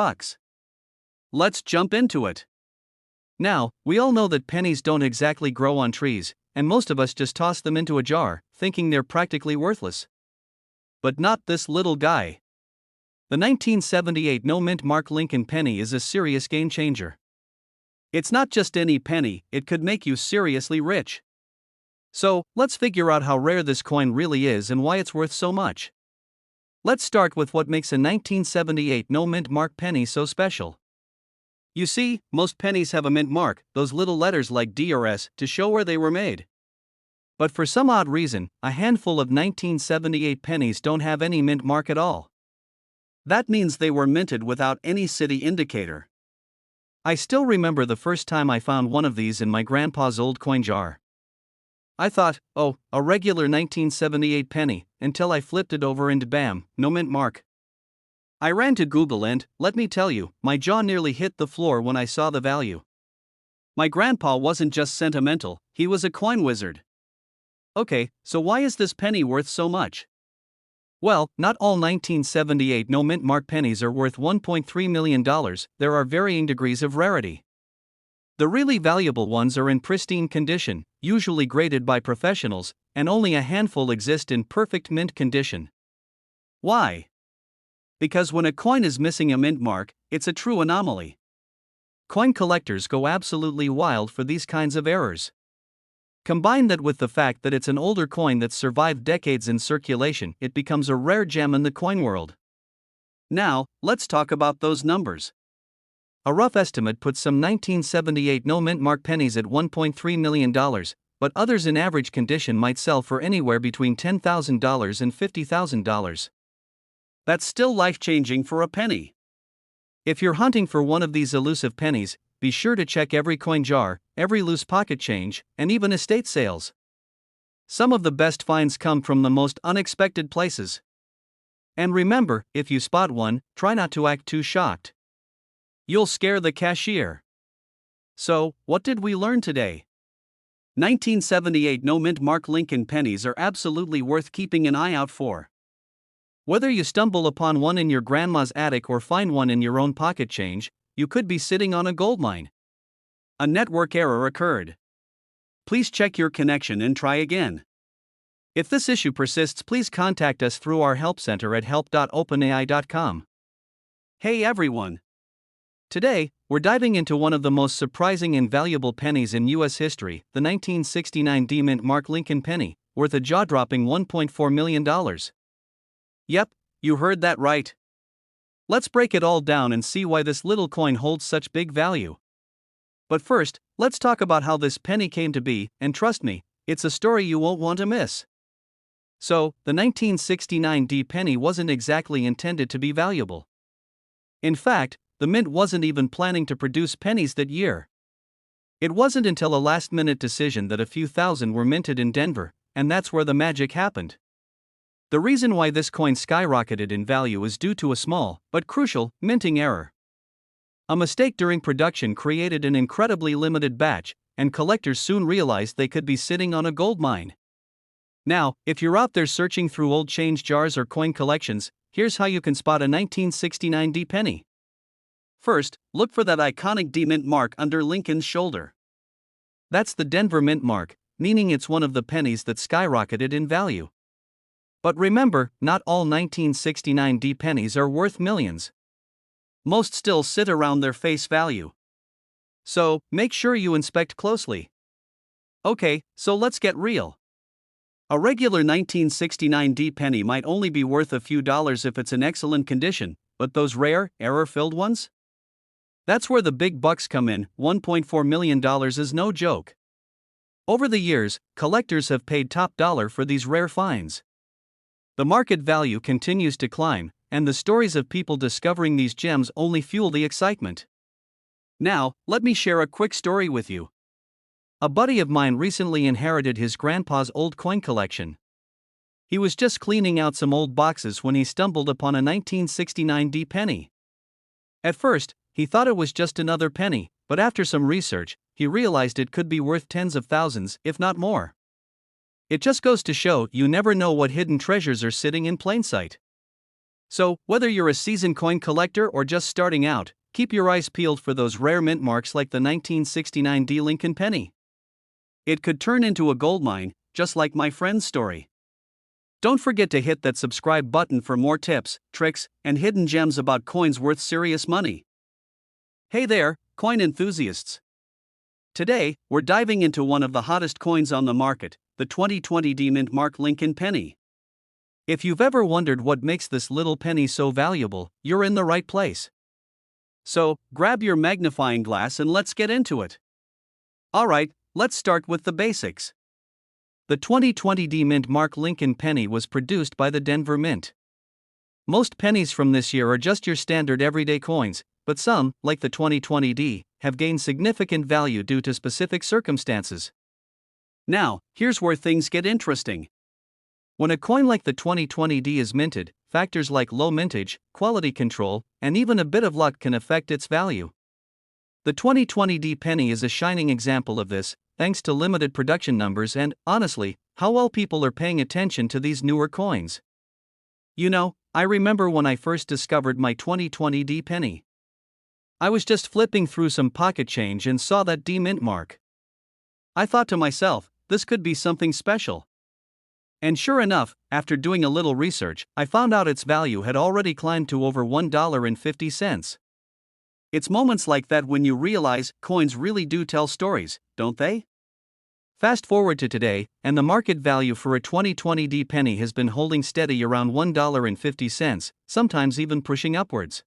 Let's jump into it. Now, we all know that pennies don't exactly grow on trees, and most of us just toss them into a jar, thinking they're practically worthless. But not this little guy. The 1978 No Mint Mark Lincoln penny is a serious game changer. It's not just any penny, it could make you seriously rich. So, let's figure out how rare this coin really is and why it's worth so much. Let's start with what makes a 1978 No Mint Mark penny so special. You see, most pennies have a mint mark, those little letters like D or S, to show where they were made. But for some odd reason, a handful of 1978 pennies don't have any mint mark at all. That means they were minted without any city indicator. I still remember the first time I found one of these in my grandpa's old coin jar. I thought, oh, a regular 1978 penny, until I flipped it over and bam, no mint mark. I ran to Google and, let me tell you, my jaw nearly hit the floor when I saw the value. My grandpa wasn't just sentimental, he was a coin wizard. Okay, so why is this penny worth so much? Well, not all 1978 No Mint Mark pennies are worth $1.3 million, there are varying degrees of rarity. The really valuable ones are in pristine condition, usually graded by professionals, and only a handful exist in perfect mint condition. Why? Because when a coin is missing a mint mark, it's a true anomaly. Coin collectors go absolutely wild for these kinds of errors. Combine that with the fact that it's an older coin that's survived decades in circulation, it becomes a rare gem in the coin world. Now, let's talk about those numbers. A rough estimate puts some 1978 No Mint Mark pennies at $1.3 million, but others in average condition might sell for anywhere between $10,000 and $50,000. That's still life-changing for a penny. If you're hunting for one of these elusive pennies, be sure to check every coin jar, every loose pocket change, and even estate sales. Some of the best finds come from the most unexpected places. And remember, if you spot one, try not to act too shocked. You'll scare the cashier. So, what did we learn today? 1978 No Mint Mark Lincoln pennies are absolutely worth keeping an eye out for. Whether you stumble upon one in your grandma's attic or find one in your own pocket change, you could be sitting on a goldmine. A network error occurred. Please check your connection and try again. If this issue persists, please contact us through our help center at help.openai.com. Hey everyone! Today, we're diving into one of the most surprising and valuable pennies in U.S. history, the 1969 D Mint Mark Lincoln penny, worth a jaw-dropping $1.4 million. Yep, You heard that right. Let's break it all down and see why this little coin holds such big value. But first, let's talk about how this penny came to be, and trust me, it's a story you won't want to miss. So, the 1969 D penny wasn't exactly intended to be valuable. In fact, the mint wasn't even planning to produce pennies that year. It wasn't until a last-minute decision that a few thousand were minted in Denver, and that's where the magic happened. The reason why this coin skyrocketed in value is due to a small, but crucial, minting error. A mistake during production created an incredibly limited batch, and collectors soon realized they could be sitting on a gold mine. Now, if you're out there searching through old change jars or coin collections, here's how you can spot a 1969 D penny. First, look for that iconic D mint mark under Lincoln's shoulder. That's the Denver mint mark, meaning it's one of the pennies that skyrocketed in value. But remember, not all 1969 D pennies are worth millions. Most still sit around their face value. So, make sure you inspect closely. Okay, so let's get real. A regular 1969 D penny might only be worth a few dollars if it's in excellent condition, but those rare, error-filled ones? That's where the big bucks come in. $1.4 million is no joke. Over the years, collectors have paid top dollar for these rare finds. The market value continues to climb, and the stories of people discovering these gems only fuel the excitement. Now, let me share a quick story with you. A buddy of mine recently inherited his grandpa's old coin collection. He was just cleaning out some old boxes when he stumbled upon a 1969 D penny. At first, he thought it was just another penny, but after some research, he realized it could be worth tens of thousands, if not more. It just goes to show you never know what hidden treasures are sitting in plain sight. So, whether you're a seasoned coin collector or just starting out, keep your eyes peeled for those rare mint marks like the 1969 D Lincoln penny. It could turn into a goldmine, just like my friend's story. Don't forget to hit that subscribe button for more tips, tricks, and hidden gems about coins worth serious money. Hey there, coin enthusiasts! Today, we're diving into one of the hottest coins on the market, the 2020 D Mint Mark Lincoln penny. If you've ever wondered what makes this little penny so valuable, you're in the right place. So, grab your magnifying glass and let's get into it. Alright, let's start with the basics. The 2020 D Mint Mark Lincoln penny was produced by the Denver Mint. Most pennies from this year are just your standard everyday coins, but some, like the 2020 D, have gained significant value due to specific circumstances. Now, here's where things get interesting. When a coin like the 2020 D is minted, factors like low mintage, quality control, and even a bit of luck can affect its value. The 2020 D penny is a shining example of this, thanks to limited production numbers and, honestly, how well people are paying attention to these newer coins. You know, I remember when I first discovered my 2020 D penny. I was just flipping through some pocket change and saw that D mint mark. I thought to myself, this could be something special. And sure enough, after doing a little research, I found out its value had already climbed to over $1.50. It's moments like that when you realize coins really do tell stories, don't they? Fast forward to today, and the market value for a 2020 D penny has been holding steady around $1.50, sometimes even pushing upwards.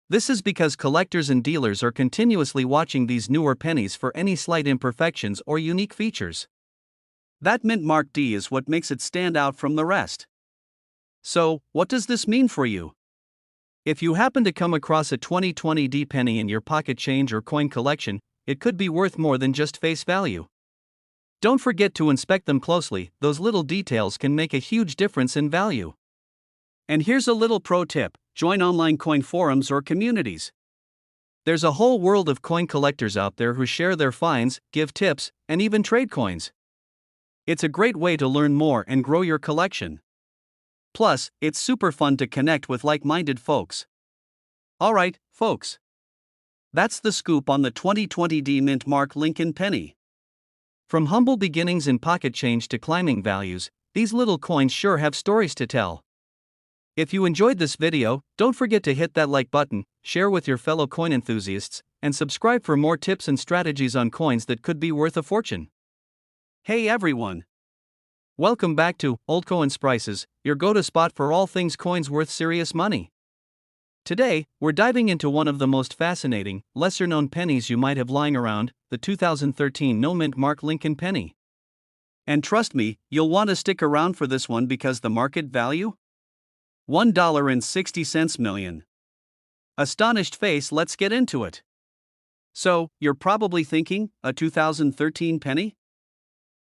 This is because collectors and dealers are continuously watching these newer pennies for any slight imperfections or unique features. That mint mark D is what makes it stand out from the rest. So, what does this mean for you? If you happen to come across a 2020 D penny in your pocket change or coin collection, it could be worth more than just face value. Don't forget to inspect them closely, those little details can make a huge difference in value. And here's a little pro tip: join online coin forums or communities. There's a whole world of coin collectors out there who share their finds, give tips, and even trade coins. It's a great way to learn more and grow your collection. Plus, it's super fun to connect with like-minded folks. Alright, folks. That's the scoop on the 2020 D Mint Mark Lincoln penny. From humble beginnings in pocket change to climbing values, these little coins sure have stories to tell. If you enjoyed this video, don't forget to hit that like button, share with your fellow coin enthusiasts, and subscribe for more tips and strategies on coins that could be worth a fortune. Hey everyone! Welcome back to Old Coins Prices, your go-to spot for all things coins worth serious money. Today, we're diving into one of the most fascinating, lesser-known pennies you might have lying around, the 2013 no-mint mark Lincoln penny. And trust me, you'll want to stick around for this one because the market value? $1.60 million. Astonished face, let's get into it. So, you're probably thinking, a 2013 penny?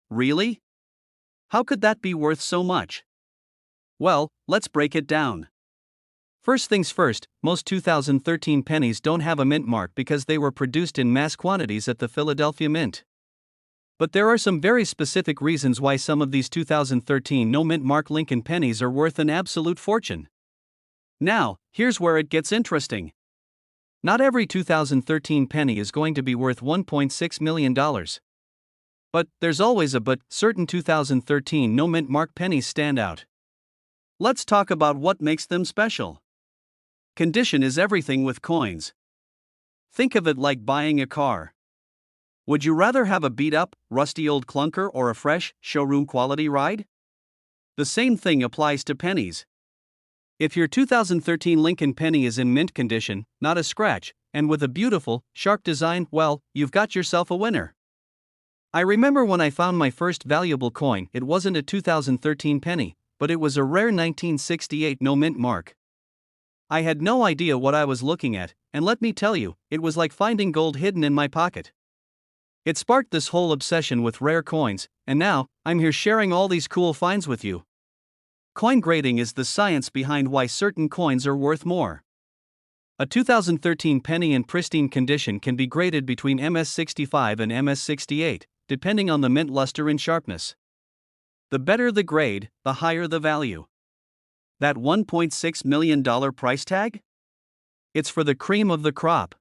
Really? How could that be worth so much? Well, let's break it down. First things first, most 2013 pennies don't have a mint mark because they were produced in mass quantities at the Philadelphia Mint. But there are some very specific reasons why some of these 2013 no mint mark Lincoln pennies are worth an absolute fortune. Now, here's where it gets interesting. Not every 2013 penny is going to be worth $1.6 million. But there's always a but. Certain 2013 no mint mark pennies stand out. Let's talk about what makes them special. Condition is everything with coins. Think of it like buying a car. Would you rather have a beat-up, rusty old clunker or a fresh, showroom quality ride? The same thing applies to pennies. If your 2013 Lincoln penny is in mint condition, not a scratch, and with a beautiful, sharp design, well, you've got yourself a winner. I remember when I found my first valuable coin, it wasn't a 2013 penny, but it was a rare 1968 no mint mark. I had no idea what I was looking at, and let me tell you, it was like finding gold hidden in my pocket. It sparked this whole obsession with rare coins, and now, I'm here sharing all these cool finds with you. Coin grading is the science behind why certain coins are worth more. A 2013 penny in pristine condition can be graded between MS65 and MS68, depending on the mint luster and sharpness. The better the grade, the higher the value. That $1.6 million price tag? It's for the cream of the crop.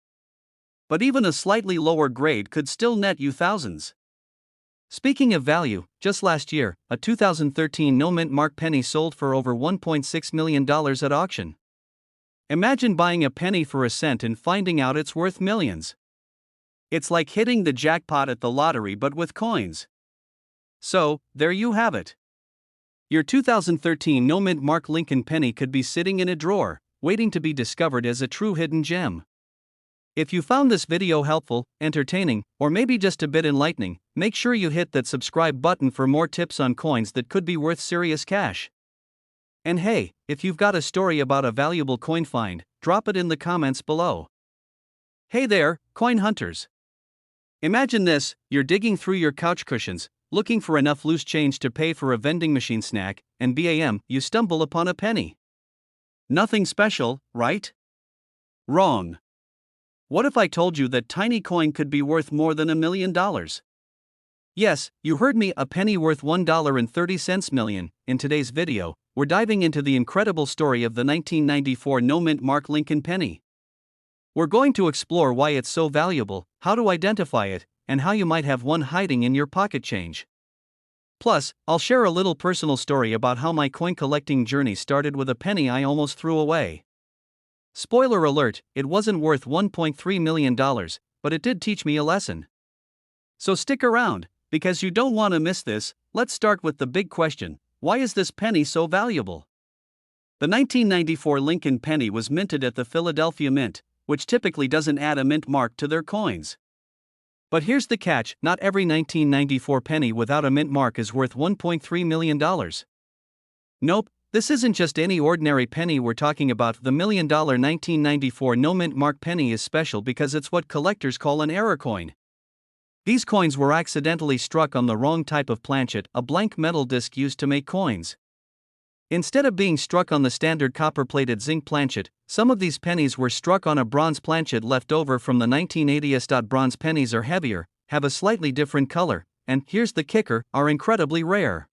But even a slightly lower grade could still net you thousands. Speaking of value, just last year, a 2013 no mint mark penny sold for over $1.6 million at auction. Imagine buying a penny for a cent and finding out it's worth millions. It's like hitting the jackpot at the lottery but with coins. So, there you have it. Your 2013 no mint mark Lincoln penny could be sitting in a drawer, waiting to be discovered as a true hidden gem. If you found this video helpful, entertaining, or maybe just a bit enlightening, make sure you hit that subscribe button for more tips on coins that could be worth serious cash. And hey, if you've got a story about a valuable coin find, drop it in the comments below. Hey there, coin hunters. Imagine this, you're digging through your couch cushions, looking for enough loose change to pay for a vending machine snack, and bam, you stumble upon a penny. Nothing special, right? Wrong. What if I told you that tiny coin could be worth more than $1 million? Yes, you heard me, a penny worth $1.30 million. In today's video, we're diving into the incredible story of the 1994 no mint mark Lincoln penny. We're going to explore why it's so valuable, how to identify it, and how you might have one hiding in your pocket change. Plus, I'll share a little personal story about how my coin collecting journey started with a penny I almost threw away. Spoiler alert, it wasn't worth $1.3 million, but it did teach me a lesson. So stick around, because you don't want to miss this. Let's start with the big question, why is this penny so valuable? The 1994 Lincoln penny was minted at the Philadelphia Mint, which typically doesn't add a mint mark to their coins. But here's the catch, not every 1994 penny without a mint mark is worth $1.3 million. Nope, this isn't just any ordinary penny we're talking about. The $1 million 1994 no mint mark penny is special because it's what collectors call an error coin. These coins were accidentally struck on the wrong type of planchet, a blank metal disc used to make coins. Instead of being struck on the standard copper-plated zinc planchet, some of these pennies were struck on a bronze planchet left over from the 1980s. Bronze pennies are heavier, have a slightly different color, and, here's the kicker, are incredibly rare.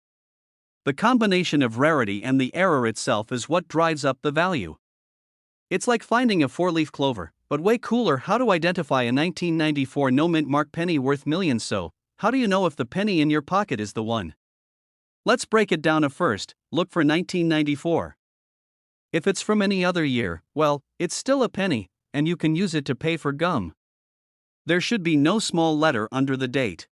The combination of rarity and the error itself is what drives up the value. It's like finding a four-leaf clover, but way cooler. How to identify a 1994 no mint mark penny worth millions? So, how do you know if the penny in your pocket is the one? Let's break it down. First, look for 1994. If it's from any other year, well, it's still a penny, and you can use it to pay for gum. There should be no small letter under the date.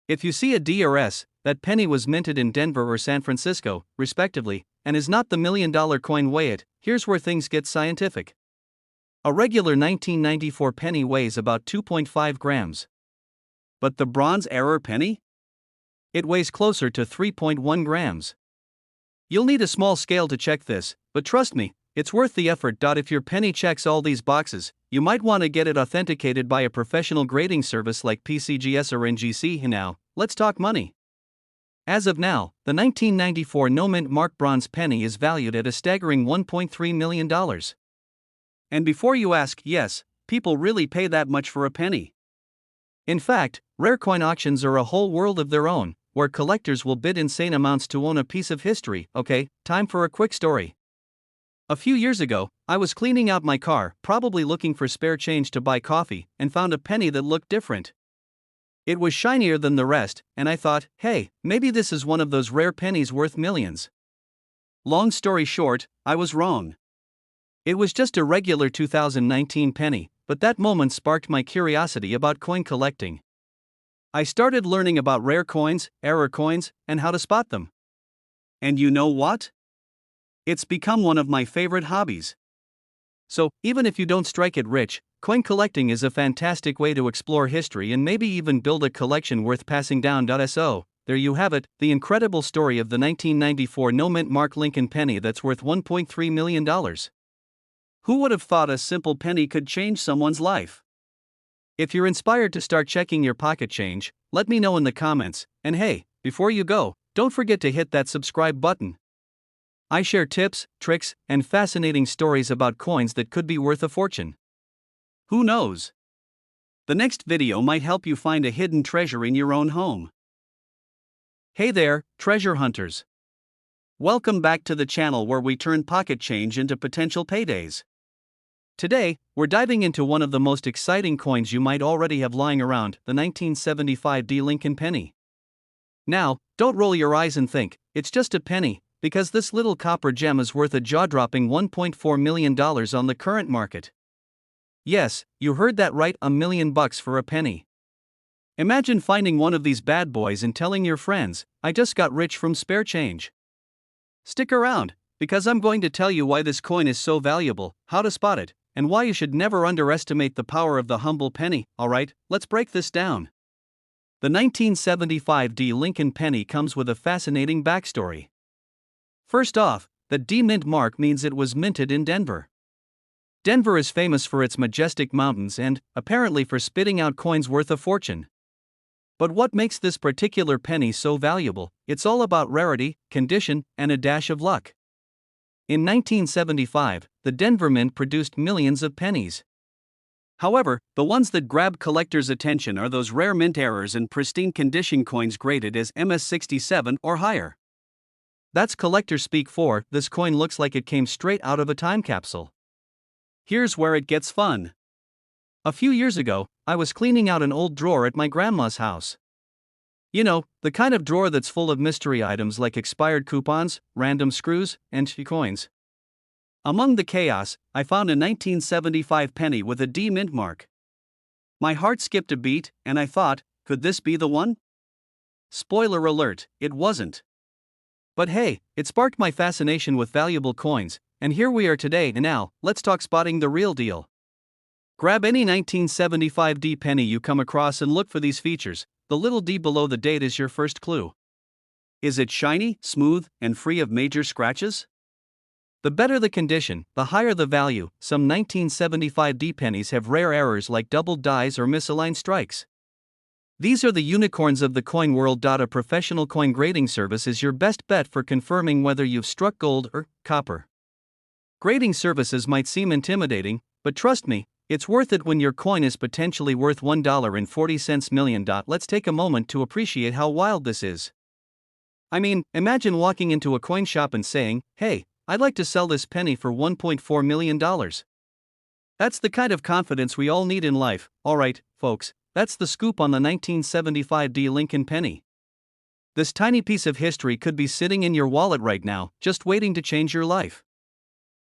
If you see a D or S, that penny was minted in Denver or San Francisco, respectively, and is not the $1,000,000 coin. Weigh it. Here's where things get scientific. A regular 1994 penny weighs about 2.5 grams. But the bronze era penny? It weighs closer to 3.1 grams. You'll need a small scale to check this, but trust me, it's worth the effort. If your penny checks all these boxes, you might want to get it authenticated by a professional grading service like PCGS or NGC. Now, let's talk money. As of now, the 1994 no-mint mark bronze penny is valued at a staggering $1.3 million. And before you ask, yes, people really pay that much for a penny. In fact, rare coin auctions are a whole world of their own, where collectors will bid insane amounts to own a piece of history. Okay, time for a quick story. A few years ago, I was cleaning out my car, probably looking for spare change to buy coffee, and found a penny that looked different. It was shinier than the rest, and I thought, hey, maybe this is one of those rare pennies worth millions. Long story short, I was wrong. It was just a regular 2019 penny, but that moment sparked my curiosity about coin collecting. I started learning about rare coins, error coins, and how to spot them. And you know what? It's become one of my favorite hobbies. So, even if you don't strike it rich, coin collecting is a fantastic way to explore history and maybe even build a collection worth passing down. So, there you have it, the incredible story of the 1994 no-mint mark Lincoln penny that's worth $1.3 million. Who would have thought a simple penny could change someone's life? If you're inspired to start checking your pocket change, let me know in the comments, and hey, before you go, don't forget to hit that subscribe button. I share tips, tricks, and fascinating stories about coins that could be worth a fortune. Who knows? The next video might help you find a hidden treasure in your own home. Hey there, treasure hunters. Welcome back to the channel where we turn pocket change into potential paydays. Today, we're diving into one of the most exciting coins you might already have lying around, the 1975 Lincoln penny. Now, don't roll your eyes and think, it's just a penny, because this little copper gem is worth a jaw-dropping $1.4 million on the current market. Yes, you heard that right, $1 million for a penny. Imagine finding one of these bad boys and telling your friends, I just got rich from spare change. Stick around, because I'm going to tell you why this coin is so valuable, how to spot it, and why you should never underestimate the power of the humble penny. Alright, let's break this down. The 1975 Lincoln penny comes with a fascinating backstory. First off, the D mint mark means it was minted in Denver. Denver is famous for its majestic mountains and, apparently, for spitting out coins worth a fortune. But what makes this particular penny so valuable? It's all about rarity, condition, and a dash of luck. In 1975, the Denver Mint produced millions of pennies. However, the ones that grab collectors' attention are those rare mint errors and pristine condition coins graded as MS67 or higher. That's collector speak for, this coin looks like it came straight out of a time capsule. Here's where it gets fun. A few years ago, I was cleaning out an old drawer at my grandma's house. You know, the kind of drawer that's full of mystery items like expired coupons, random screws, and coins. Among the chaos, I found a 1975 penny with a D mint mark. My heart skipped a beat, and I thought, could this be the one? Spoiler alert, it wasn't. But hey, it sparked my fascination with valuable coins, and here we are today. And now, let's talk spotting the real deal. Grab any 1975 D penny you come across and look for these features. The little D below the date is your first clue. Is it shiny, smooth, and free of major scratches? The better the condition, the higher the value. Some 1975 D pennies have rare errors like doubled dies or misaligned strikes. These are the unicorns of the coin world. A professional coin grading service is your best bet for confirming whether you've struck gold or copper. Grading services might seem intimidating, but trust me, it's worth it when your coin is potentially worth $1.40 million. Let's take a moment to appreciate how wild this is. I mean, imagine walking into a coin shop and saying, hey, I'd like to sell this penny for $1.4 million. That's the kind of confidence we all need in life. Alright, folks, that's the scoop on the 1975 Lincoln penny. This tiny piece of history could be sitting in your wallet right now, just waiting to change your life.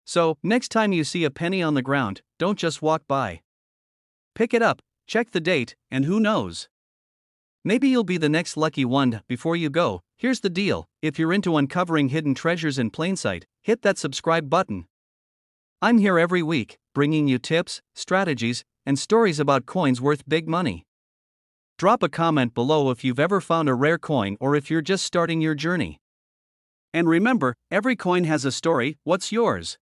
So, next time you see a penny on the ground, don't just walk by. Pick it up, check the date, and who knows? Maybe you'll be the next lucky one. Before you go, here's the deal: if you're into uncovering hidden treasures in plain sight, hit that subscribe button. I'm here every week, bringing you tips, strategies, and stories about coins worth big money. Drop a comment below if you've ever found a rare coin or if you're just starting your journey. And remember, every coin has a story. What's yours?